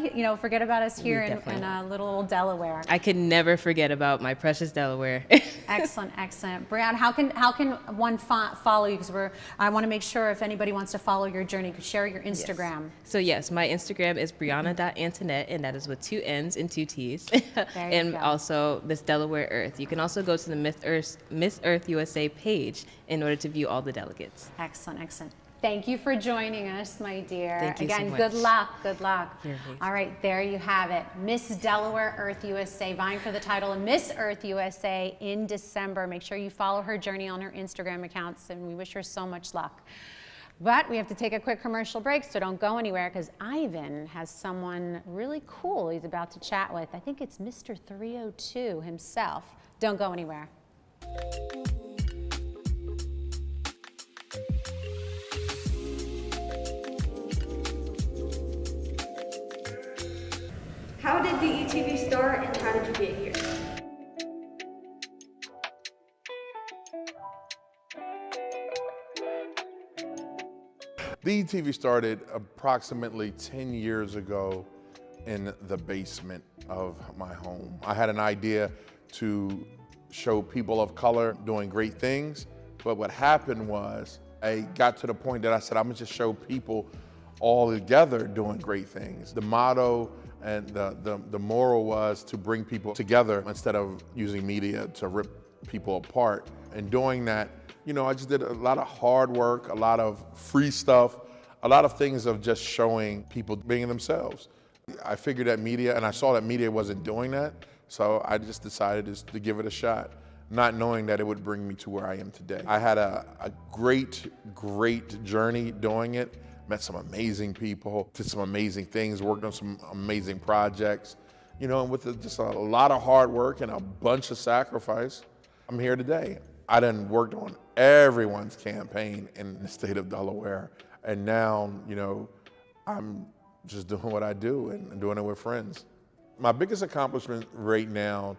us here in little old Delaware. I can never forget about my precious Delaware. Excellent, excellent. Brianna, how can one follow you? Because I want to make sure if anybody wants to follow your journey, you could share your Instagram. Yes. So yes, my Instagram is Brianna.Antoinette, and that is with 2 N's and 2 T's. And also Miss Delaware Earth. You can also go to the Miss Earth USA page in order to view all the delegates. Excellent, excellent. Thank you for joining us, my dear. Thank you Again, so much. good luck, good luck. All right, there you have it. Miss Delaware Earth USA, vying for the title of Miss Earth USA in December. Make sure you follow her journey on her Instagram accounts, and we wish her so much luck. But we have to take a quick commercial break, so don't go anywhere, because Ivan has someone really cool he's about to chat with. I think it's Mr. 302 himself. Don't go anywhere. How did DETV start and how did you get here? DETV started approximately 10 years ago in the basement of my home. I had an idea to show people of color doing great things, but what happened was I got to the point that I said, I'm gonna just show people all together doing great things. The motto and the moral was to bring people together instead of using media to rip people apart. And doing that, you know, I just did a lot of hard work, a lot of free stuff, a lot of things of just showing people being themselves. I figured that media, and I saw that media wasn't doing that, so I just decided to give it a shot, not knowing that it would bring me to where I am today. I had a great journey doing it. Met some amazing people, did some amazing things, worked on some amazing projects, you know, and with just a lot of hard work and a bunch of sacrifice, I'm here today. I done worked on everyone's campaign in the state of Delaware, and now, you know, I'm just doing what I do and doing it with friends. My biggest accomplishment right now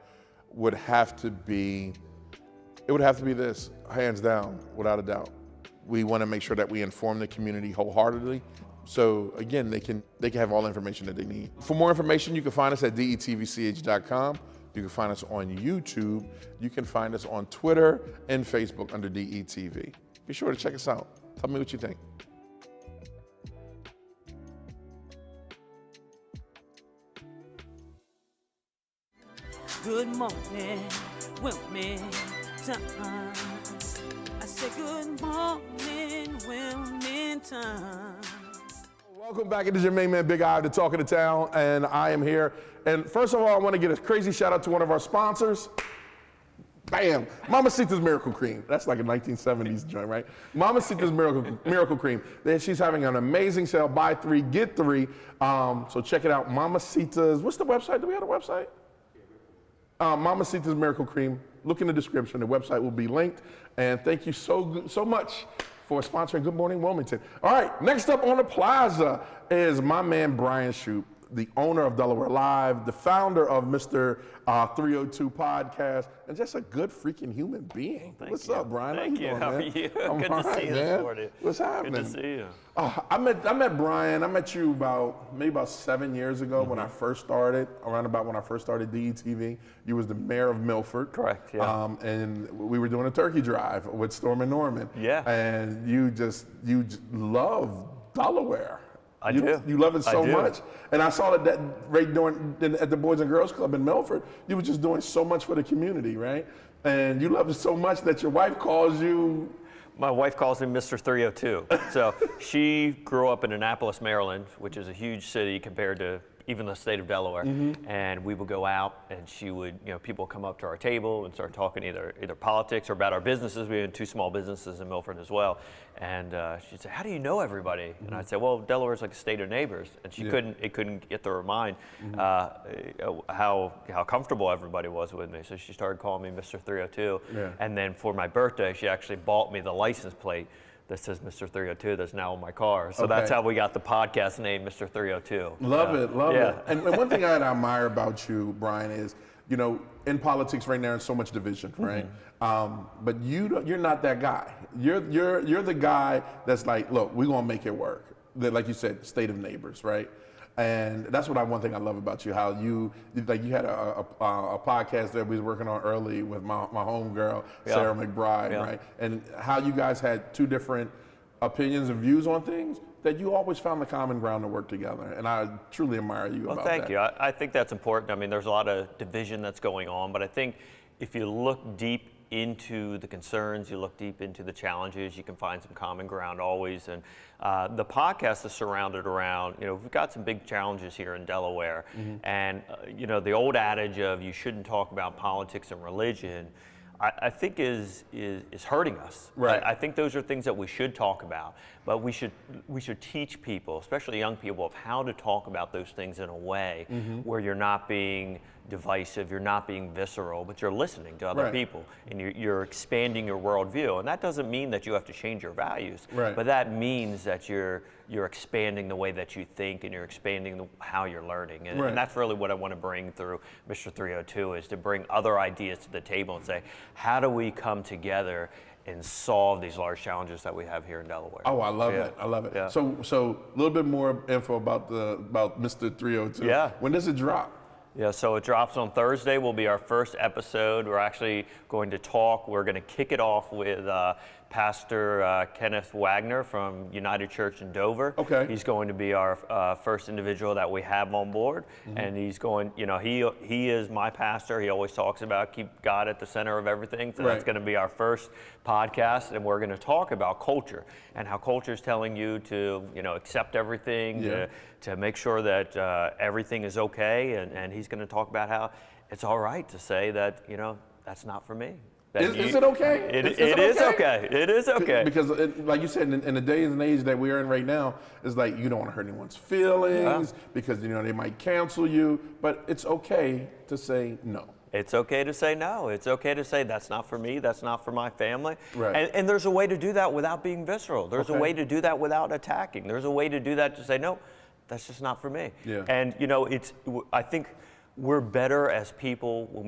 would have to be this, hands down, without a doubt. We want to make sure that we inform the community wholeheartedly. So again, they can have all the information that they need. For more information, you can find us at detvch.com. You can find us on YouTube. You can find us on Twitter and Facebook under DETV. Be sure to check us out. Tell me what you think. Good morning, Wilmington. I said good morning, Wilmington. Welcome back. It is your main man, Big I, the talk of the town, and I am here. And first of all, I want to give a crazy shout out to one of our sponsors. Bam! Mamacita's Miracle Cream. That's like a 1970s joint, right? Mamacita's Miracle Cream. She's having an amazing sale. Buy 3, get 3. So check it out. Mamacita's. What's the website? Do we have a website? Mamacita's Miracle Cream. Look in the description. The website will be linked. And thank you so much for sponsoring Good Morning Wilmington. All right, next up on the plaza is my man Bryan Shupe, the owner of Delaware Live, the founder of Mr. 302 podcast, and just a good freaking human being. What's up, Bryan? Thank you. How are you? Good to see you this morning. What's happening? Good to see you. I met Bryan. I met you maybe about 7 years ago when I first started, around about when I first started DETV. You was the mayor of Milford. Correct, yeah. And we were doing a turkey drive with Storm and Norman. Yeah. And you just love Delaware. You love it so much. And I saw that right at the Boys and Girls Club in Milford, you were just doing so much for the community, right? And you love it so much that your wife calls you. My wife calls me Mr. 302. So she grew up in Annapolis, Maryland, which is a huge city compared to even the state of Delaware. And we would go out and she would, people would come up to our table and start talking either politics or about our businesses. We had 2 small businesses in Milford as well. And she'd say, how do you know everybody? And I'd say, well, Delaware's like a state of neighbors. And she couldn't get through her mind how comfortable everybody was with me. So she started calling me Mr. 302. Yeah. And then for my birthday, she actually bought me the license plate that says Mr. 302 that's now in my car. So that's how we got the podcast name, Mr. 302. Love it. And one thing I admire about you, Bryan, is, in politics right now there's so much division, right? But you're not that guy. You're the guy that's like, look, we're gonna make it work. Like you said, state of neighbors, right? And that's one thing I love about you, how you had a podcast that we was working on early with my homegirl, Sarah McBride, right? And how you guys had 2 different opinions and views on things, that you always found the common ground to work together. And I truly admire you about that. Well, thank you. I think that's important. I mean, there's a lot of division that's going on, but I think if you look deep into the concerns, you look deep into the challenges, you can find some common ground always. And the podcast is surrounded around, we've got some big challenges here in Delaware. And, the old adage of you shouldn't talk about politics and religion, I think is hurting us. Right. I think those are things that we should talk about, but we should teach people, especially young people, of how to talk about those things in a way where you're not being divisive, you're not being visceral, but you're listening to other people, and you're expanding your worldview. And that doesn't mean that you have to change your values, but that means that you're expanding the way that you think, and you're expanding how you're learning. And that's really what I want to bring through Mr. 302, is to bring other ideas to the table and say, how do we come together and solve these large challenges that we have here in Delaware? Oh, I love it. I love it. Yeah. So a little bit more info about Mr. 302. Yeah. When does it drop? Yeah, so it drops on Thursday. Will be our first episode. We're actually going to talk. We're going to kick it off with Pastor Kenneth Wagner from United Church in Dover. Okay. He's going to be our first individual that we have on board, and he's going. He is my pastor. He always talks about keep God at the center of everything. So that's going to be our first podcast, and we're going to talk about culture and how culture is telling you to accept everything, to make sure that everything is okay, and he's going to talk about how it's all right to say that that's not for me. Is it okay? It is okay. It is okay. Because, like you said, in the days and age that we are in right now, it's like you don't want to hurt anyone's feelings because they might cancel you. But it's okay to say no. It's okay to say no. It's okay to say that's not for me. That's not for my family. Right. And there's a way to do that without being visceral. There's a way to do that without attacking. There's a way to do that to say no. That's just not for me. Yeah. And I think we're better as people when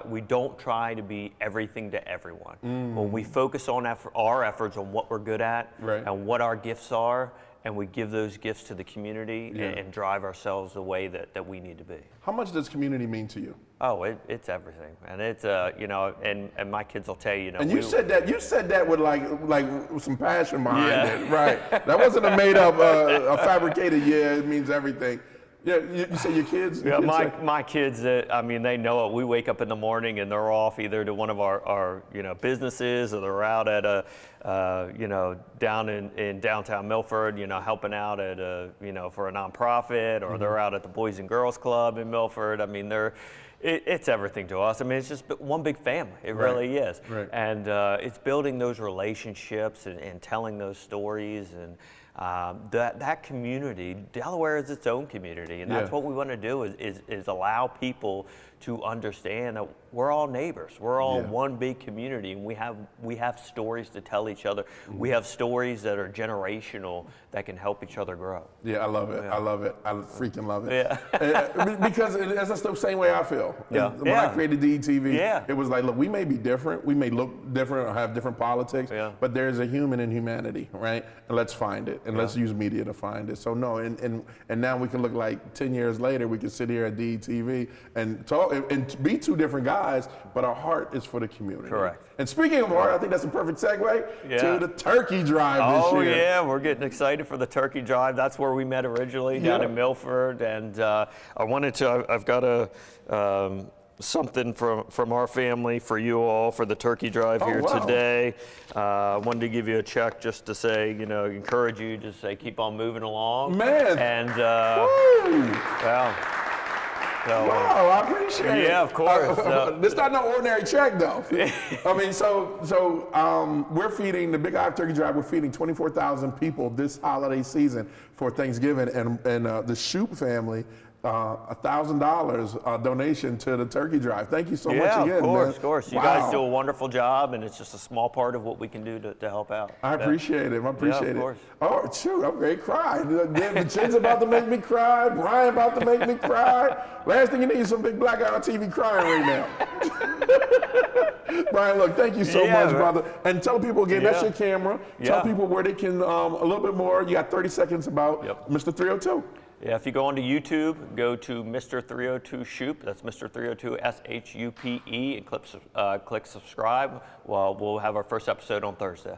we don't try to be everything to everyone. When we focus on our efforts on what we're good at and what our gifts are, and we give those gifts to the community and drive ourselves the way that we need to be. How much does community mean to you? Oh, it's everything, and it's and my kids will tell you. And you said that with like some passion behind it, right? That wasn't a made up, a fabricated. Yeah, it means everything. Yeah, you say your kids? Yeah, my kids, I mean, they know it. We wake up in the morning and they're off either to one of our businesses, or they're out at down in downtown Milford, helping out at for a nonprofit, or they're out at the Boys and Girls Club in Milford. I mean, it's everything to us. I mean, it's just one big family. It really is. Right. And it's building those relationships and telling those stories, and that community. Delaware is its own community, and that's what we want to do is allow people to understand that we're all neighbors. We're all one big community, and we have stories to tell each other. We have stories that are generational that can help each other grow. Yeah, I love it. Yeah. I love it. I freaking love it. Yeah. Because that's the same way I feel. Yeah. When I created DETV, it was like, look, we may be different, we may look different or have different politics, but there's a human in humanity, right? And let's find it, and let's use media to find it. So no, and now we can look like 10 years later, we can sit here at DETV and talk and be two different guys, but our heart is for the community. Correct. And speaking of heart, I think that's a perfect segue to the turkey drive this year. Oh yeah, we're getting excited for the turkey drive. That's where we met originally, down in Milford, and I've got something from our family for you all for the turkey drive here today. I wanted to give you a check just to say, encourage you to say keep on moving along. Man. And wow, I appreciate it. Yeah, of course. This not no ordinary check, though. I mean, so we're feeding the Big Eye Turkey Drive. We're feeding 24,000 people this holiday season for Thanksgiving, and the Shupe family. $1,000 donation to the turkey drive. Thank you so much again, man. Of course. You guys do a wonderful job, and it's just a small part of what we can do to help out. I appreciate it. I appreciate of course. it. Oh, shoot, I'm ready to cry. Vincenza about to make me cry. Bryan about to make me cry. Last thing you need is some big black guy on TV crying right now. Bryan, look, thank you so much, brother. And tell people again, that's your camera. Tell people where they can, a little bit more. You got 30 seconds about Mr. 302. Yeah, if you go onto YouTube, go to Mr. 302 Shupe. That's Mr. 302 SHUPE, and click subscribe. Well, we'll have our first episode on Thursday.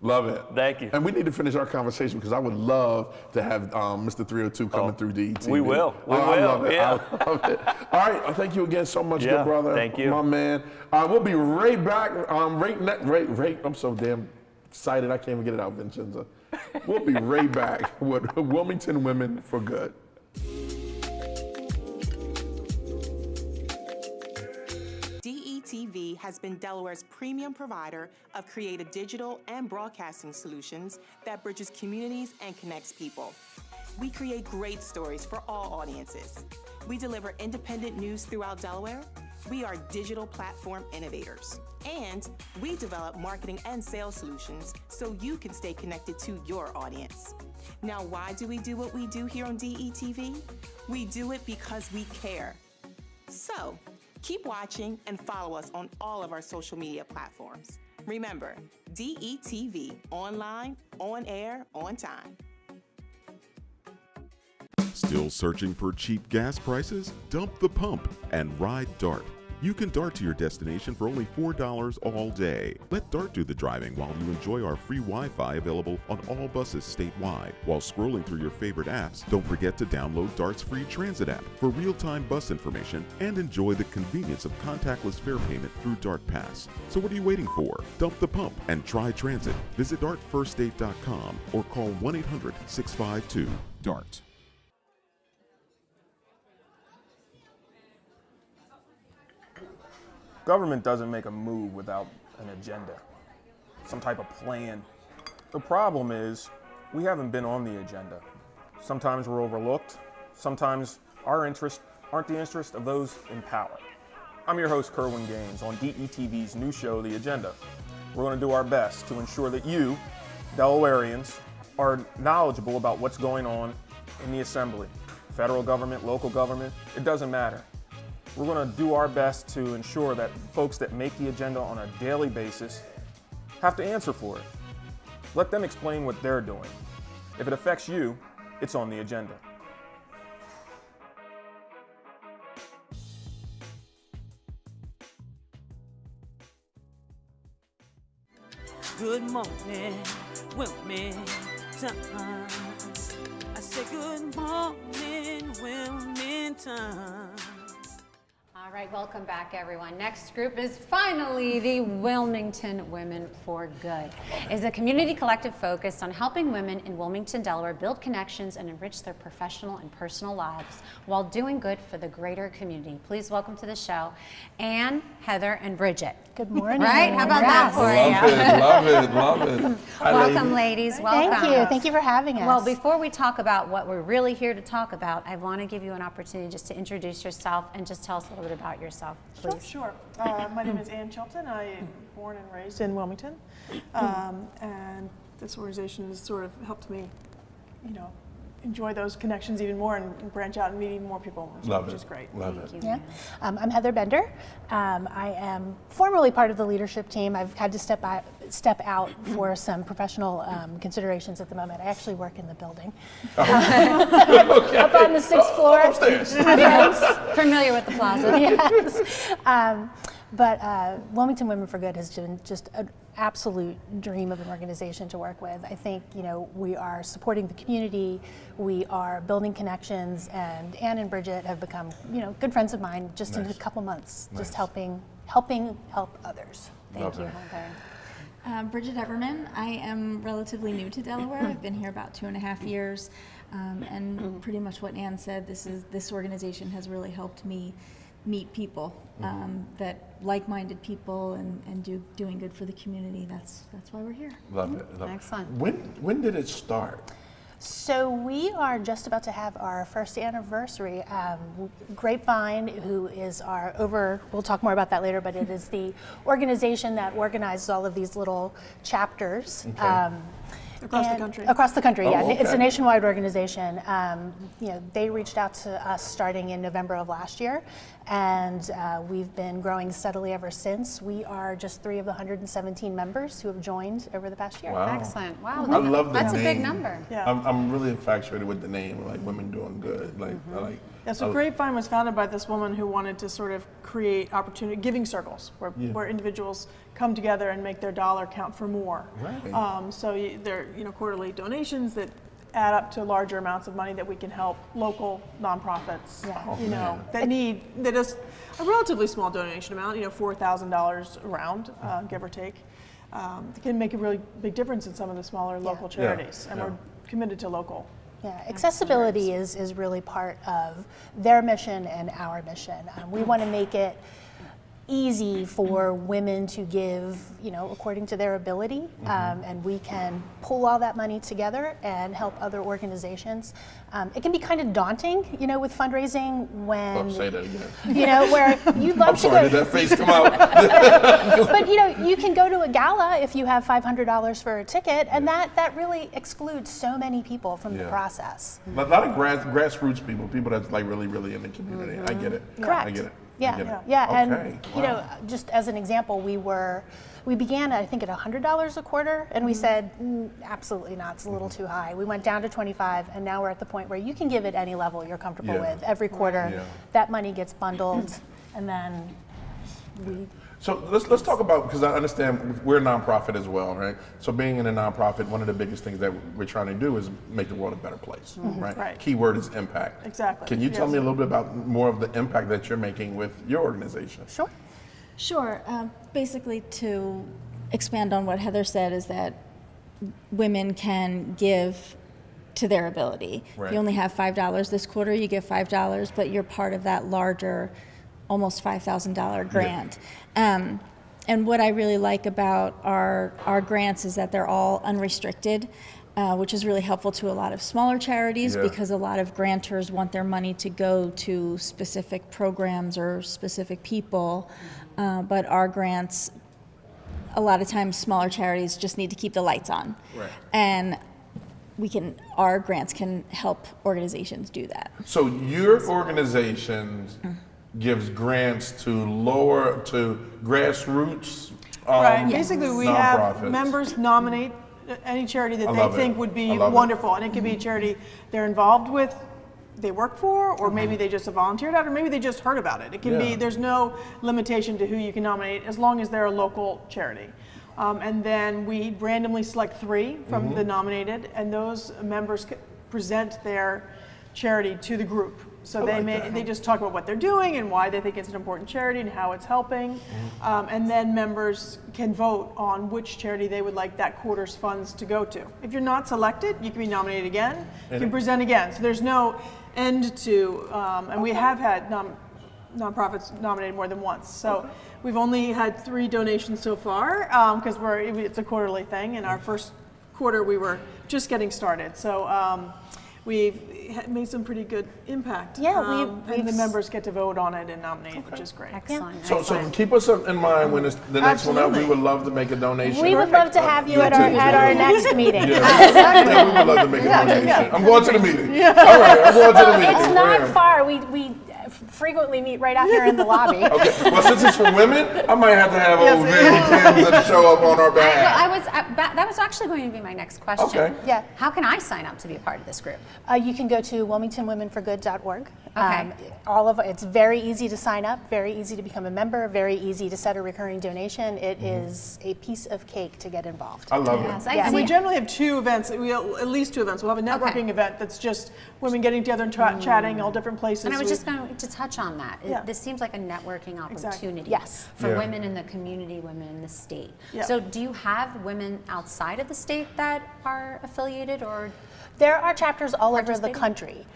Love it. Thank you. And we need to finish our conversation because I would love to have Mr. 302 coming through DETV. We will. I love it. I love it. All right. Thank you again so much, good brother. Thank you. My man. We'll be right back. I'm so damn excited. I can't even get it out, Vincenza. We'll be right back with Wilmington Women for Good. DETV has been Delaware's premium provider of creative digital and broadcasting solutions that bridges communities and connects people. We create great stories for all audiences. We deliver independent news throughout Delaware. We are digital platform innovators. And we develop marketing and sales solutions so you can stay connected to your audience. Now, why do we do what we do here on DETV? We do it because we care. So, keep watching and follow us on all of our social media platforms. Remember, DETV, online, on air, on time. Still searching for cheap gas prices? Dump the pump and ride DART. You can DART to your destination for only $4 all day. Let DART do the driving while you enjoy our free Wi-Fi available on all buses statewide. While scrolling through your favorite apps, don't forget to download DART's free transit app for real-time bus information and enjoy the convenience of contactless fare payment through DART Pass. So what are you waiting for? Dump the pump and try transit. Visit dartfirststate.com or call 1-800-652-DART. Government doesn't make a move without an agenda, some type of plan. The problem is we haven't been on the agenda. Sometimes we're overlooked. Sometimes our interests aren't the interest of those in power. I'm your host, Kerwin Gaines, on DETV's new show, The Agenda. We're going to do our best to ensure that you, Delawareans, are knowledgeable about what's going on in the Assembly. Federal government, local government, it doesn't matter. We're going to do our best to ensure that folks that make the agenda on a daily basis have to answer for it. Let them explain what they're doing. If it affects you, it's on the agenda. Good morning, Wilmington. I Say good morning, Wilmington. All right, welcome back, everyone. Next group is finally the Wilmington Women for Good. It's a community collective focused on helping women in Wilmington, Delaware build connections and enrich their professional and personal lives while doing good for the greater community. Please welcome to the show Ann, Heather, and Bridget. Good morning. Right? How about that for you? Love it. Welcome, ladies. Welcome. Thank you. Thank you for having us. Well, before we talk about what we're really here to talk about, I want to give you an opportunity just to introduce yourself and just tell us a little bit about yourself, please. Sure. My name is Ann Chilton. I am born and raised in Wilmington, and this organization has sort of helped me, enjoy those connections even more and branch out and meet even more people, which is great. Love it. Yeah. I'm Heather Bender. I am formerly part of the leadership team. I've had to step out for some professional considerations at the moment. I actually work in the building. Up on the 6th floor. Upstairs. Familiar with the plaza. Yes. But Wilmington Women for Good has been just an absolute dream of an organization to work with. I think, we are supporting the community, we are building connections, and Ann and Bridget have become, good friends of mine just in a couple months, just helping help others. Thank you. Bridget Everman. I am relatively new to Delaware. I've been here about 2.5 years, and pretty much what Ann said, this organization has really helped me meet people, that like-minded people and doing good for the community. That's why we're here. Love it. Excellent. When did it start? So we are just about to have our first anniversary. Grapevine, who is we'll talk more about that later, but it is the organization that organizes all of these little chapters. Okay. Across the country. Across the country, yeah. Okay. It's a nationwide organization. They reached out to us starting in November of last year, and we've been growing steadily ever since. We are just 3 of the 117 members who have joined over the past year. Wow. Excellent. Wow. I love the That's name. a big number. Yeah. I'm really infatuated with the name, like Women Doing Good. So Grapevine was founded by this woman who wanted to sort of create giving circles where individuals come together and make their dollar count for more. Right. They're quarterly donations that add up to larger amounts of money that we can help local nonprofits. That is a relatively small donation amount, $4,000 around, give or take. It can make a really big difference in some of the smaller local charities, and we're committed to local. Yeah, accessibility is really part of their mission and our mission. We want to make it easy for women to give, according to their ability, and we can pull all that money together and help other organizations. It can be kind of daunting, with fundraising when, Don't say that again. Where you'd love I'm sorry, did that face come out? But you can go to a gala if you have $500 for a ticket, and that really excludes so many people from the process. A lot of grassroots people that's like really, really in the community. I get it. Correct. I get it. Yeah. Okay. And just as an example, we began I think at $100 a quarter, and we said absolutely not, it's a little too high. We went down to 25, and now we're at the point where you can give at any level you're comfortable with. Every quarter, that money gets bundled, and then we. So let's talk about, because I understand we're a nonprofit as well, right? So being in a nonprofit, one of the biggest things that we're trying to do is make the world a better place, right? Key word is impact. Exactly. Can you tell me a little bit about more of the impact that you're making with your organization? Sure. Basically, to expand on what Heather said, is that women can give to their ability. Right. You only have $5 this quarter, you give $5, but you're part of that larger, almost $5,000 grant. And what I really like about our grants is that they're all unrestricted, which is really helpful to a lot of smaller charities because a lot of grantors want their money to go to specific programs or specific people. But our grants, a lot of times smaller charities just need to keep the lights on. Right. And our grants can help organizations do that. So your organization gives grants to grassroots right. Basically, we have nonprofits. Members nominate any charity that they think would be wonderful, and it could be a charity they're involved with, they work for, or maybe they just volunteered at, or maybe they just heard about it. It can be, there's no limitation to who you can nominate as long as they're a local charity. And then we randomly select 3 from the nominated, and those members present their charity to the group. So they just talk about what they're doing and why they think it's an important charity and how it's helping. And then members can vote on which charity they would like that quarter's funds to go to. If you're not selected, you can be nominated again. You can present again. So there's no end to, and we have had nonprofits nominated more than once. So we've only had 3 donations so far because it's a quarterly thing. In our first quarter, we were just getting started. So we've made some pretty good impact. Yeah, and the members get to vote on it and nominate, which is great. Excellent. So keep us in mind when it's the next one up. We would love to make a donation. We would love to have you at our next meeting. Yeah, we would love to make a donation. I'm going to the meeting. All right, I'm going to the meeting. It's not far. We frequently meet right out here in the lobby. Okay. Well, since it's for women, I might have to have old Vandy Tims that show up on our behalf. That was actually going to be my next question. Okay. Yeah. How can I sign up to be a part of this group? You can go to wilmingtonwomenforgood.org. Okay. It's very easy to sign up, very easy to become a member, very easy to set a recurring donation. It is a piece of cake to get involved. I love it. And we generally have 2 events, at least 2 events. We'll have a networking event that's just women getting together and chatting all different places. And I was just going to touch on that. This seems like a networking opportunity for women in the community, women in the state. Yeah. So do you have women outside of the state that are affiliated, or? There are chapters all over the country.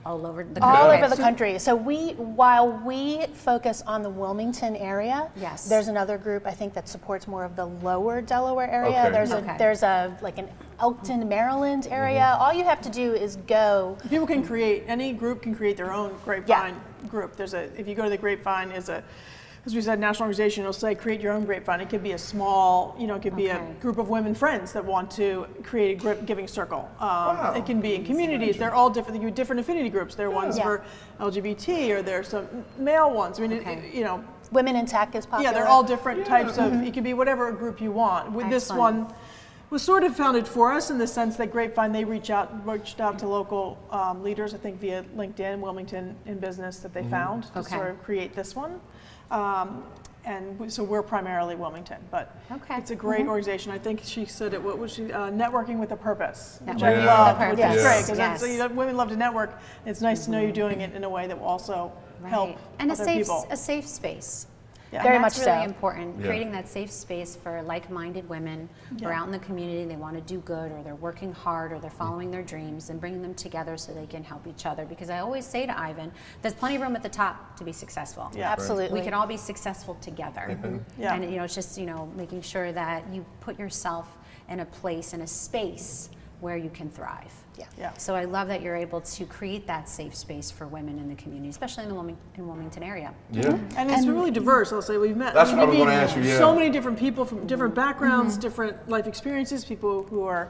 All over the country. All over the country. So while we focus on the Wilmington area, there's another group I think that supports more of the lower Delaware area. Okay. There's like an Elkton, Maryland area. All you have to do is go. People can create, any group can create their own Grapevine group. If you go to the Grapevine, as we said, national organization, it'll say create your own Grapevine. It could be a small, it could be a group of women friends that want to create a giving circle. It can be in communities. They're all different. They can be different affinity groups. There are ones for LGBT, or there's some male ones. I mean, Women in tech is popular. Yeah, they're all different types of, it could be whatever group you want. With this one, was sort of founded for us in the sense that Grapevine, they reached out to local leaders, I think via LinkedIn, Wilmington in Business, that they found to sort of create this one. So we're primarily Wilmington, but it's a great organization. I think she said it. What was she? Networking with a purpose, which I love, which is great because women love to network. It's nice to know you're doing it in a way that will also help other people. A safe space. Yeah. Very much so. so. Really important, creating that safe space for like-minded women who are out in the community, they want to do good, or they're working hard, or they're following their dreams, and bringing them together so they can help each other. Because I always say to Ivan, there's plenty of room at the top to be successful. Yeah, absolutely. We can all be successful together. And it's just, making sure that you put yourself in a place, in a space where you can thrive. Yeah. So I love that you're able to create that safe space for women in the community, especially in the Wilmington area. Yeah. And it's really diverse. I'll say we've met. That's what I was going to ask you. So many different people from different backgrounds, different life experiences. People who are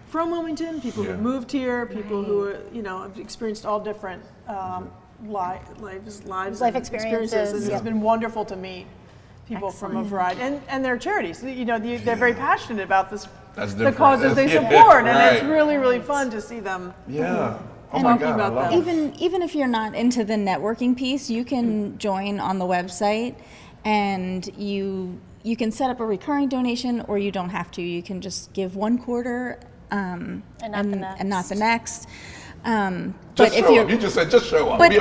from Wilmington, people who moved here, people who are, have experienced all different life experiences. And it's been wonderful to meet people from a variety, and their charities. They're very passionate about this. The causes they support, and it's really, really fun to see them. Yeah. Oh my God, about that. Even if you're not into the networking piece, you can join on the website, and you can set up a recurring donation, or you don't have to. You can just give one quarter and not the next. But if you just said just show up. But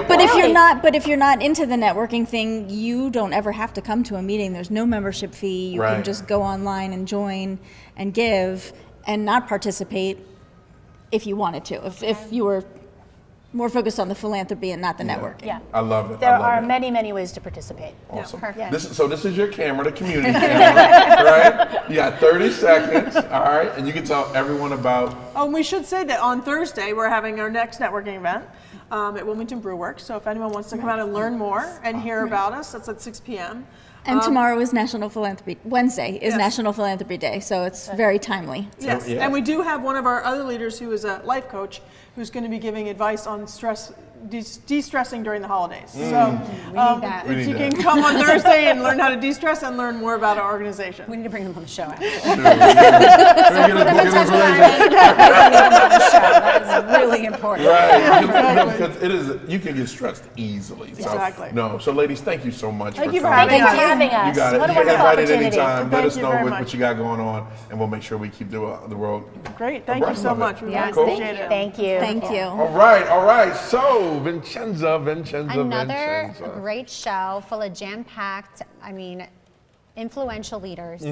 if you're not into the networking thing, you don't ever have to come to a meeting. There's no membership fee. You can just go online and join and give and not participate if you wanted to. If you were more focused on the philanthropy and not the networking. Yeah. I love it. There are many, many ways to participate. Awesome. Yeah. This is your camera, the community camera, right? You got 30 seconds, all right? And you can tell everyone about... Oh, and we should say that on Thursday, we're having our next networking event at Wilmington Brew Works. So if anyone wants to come out and learn more and hear about us, that's at 6 p.m. And tomorrow is Wednesday is National Philanthropy Day, so it's very timely. Yes, and we do have one of our other leaders who is a life coach who's going to be giving advice on de-stressing during the holidays. So if you can come on Thursday and learn how to de-stress and learn more about our organization. We need to bring them on the show. That is really important. Right. Exactly. Because it is, you can get stressed easily. So, Exactly. No. So, ladies, thank you so much Thank you for coming. having us. having us. You got it. What a You're wonderful invited opportunity. anytime. Let Thank us you know very what much. you got going on, and we'll make sure we keep the world. Great. Thank you abreast so of it. much. We really Yes, appreciate it. Thank you. Thank you. All right. So, Vincenza. Another great show full of jam-packed, influential leaders,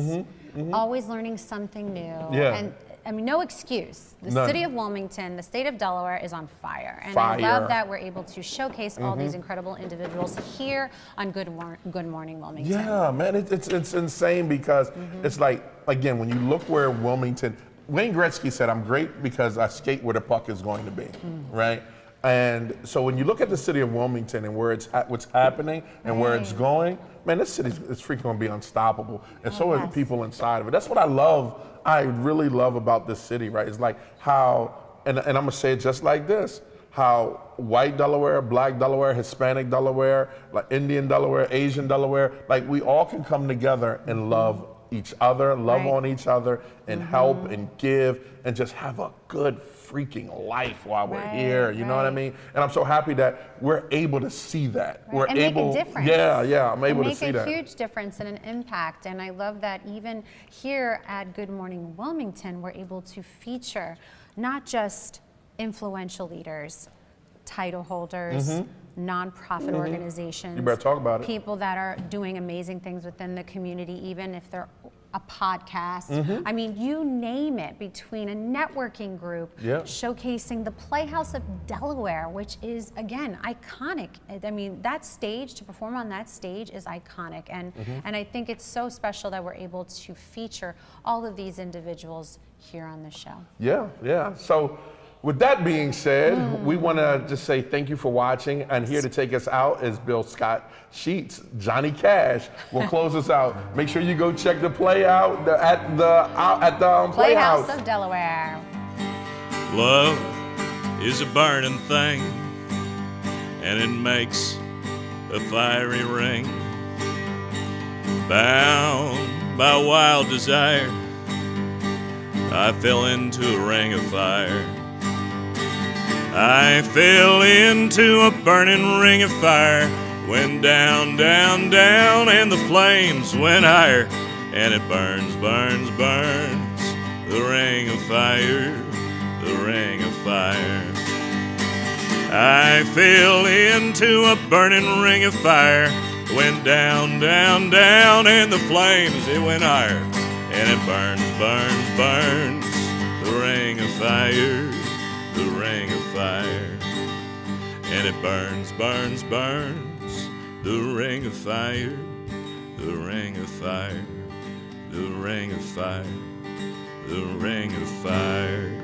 always learning something new. Yeah. And no excuse. The None. city of Wilmington, the state of Delaware is on fire. And Fire. I love that we're able to showcase all these incredible individuals here on Good Morning Wilmington. Yeah, man, it's insane because it's like, again, when you look where Wilmington, Wayne Gretzky said, I'm great because I skate where the puck is going to be, right? And so when you look at the city of Wilmington and where what's happening and where it's going, man, this city is freaking going to be unstoppable. And so are the people inside of it. That's what I really love about this city, right? It's like how, and I'm going to say it just like this, how white Delaware, black Delaware, Hispanic Delaware, like Indian Delaware, Asian Delaware, like we all can come together and love each other, love on each other, and help and give and just have a good freaking life while we're here. You know what I mean? And I'm so happy that we're able to see that. We're and able, make a difference. Yeah, I'm able to see that. Make a huge difference and an impact. And I love that even here at Good Morning Wilmington, we're able to feature not just influential leaders, title holders, nonprofit organizations. You better talk about it. People that are doing amazing things within the community, even if they're a podcast. You name it, between a networking group, showcasing the Playhouse of Delaware, which is, again, iconic. That stage, to perform on that stage is iconic. And I think it's so special that we're able to feature all of these individuals here on the show. Yeah. So with that being said, we want to just say thank you for watching. And here to take us out is Bill Scott Sheets. Johnny Cash will close us out. Make sure you go check the play out at the Playhouse of Delaware. Love is a burning thing, and it makes a fiery ring. Bound by wild desire, I fell into a ring of fire. I fell into a burning ring of fire, went down, down, down, and the flames went higher, and it burns, burns, burns, the ring of fire, the ring of fire. I fell into a burning ring of fire, went down, down, down, and the flames, it went higher, and it burns, burns, burns, the ring of fire, the ring of fire. And it burns, burns, burns, the ring of fire, the ring of fire, the ring of fire, the ring of fire.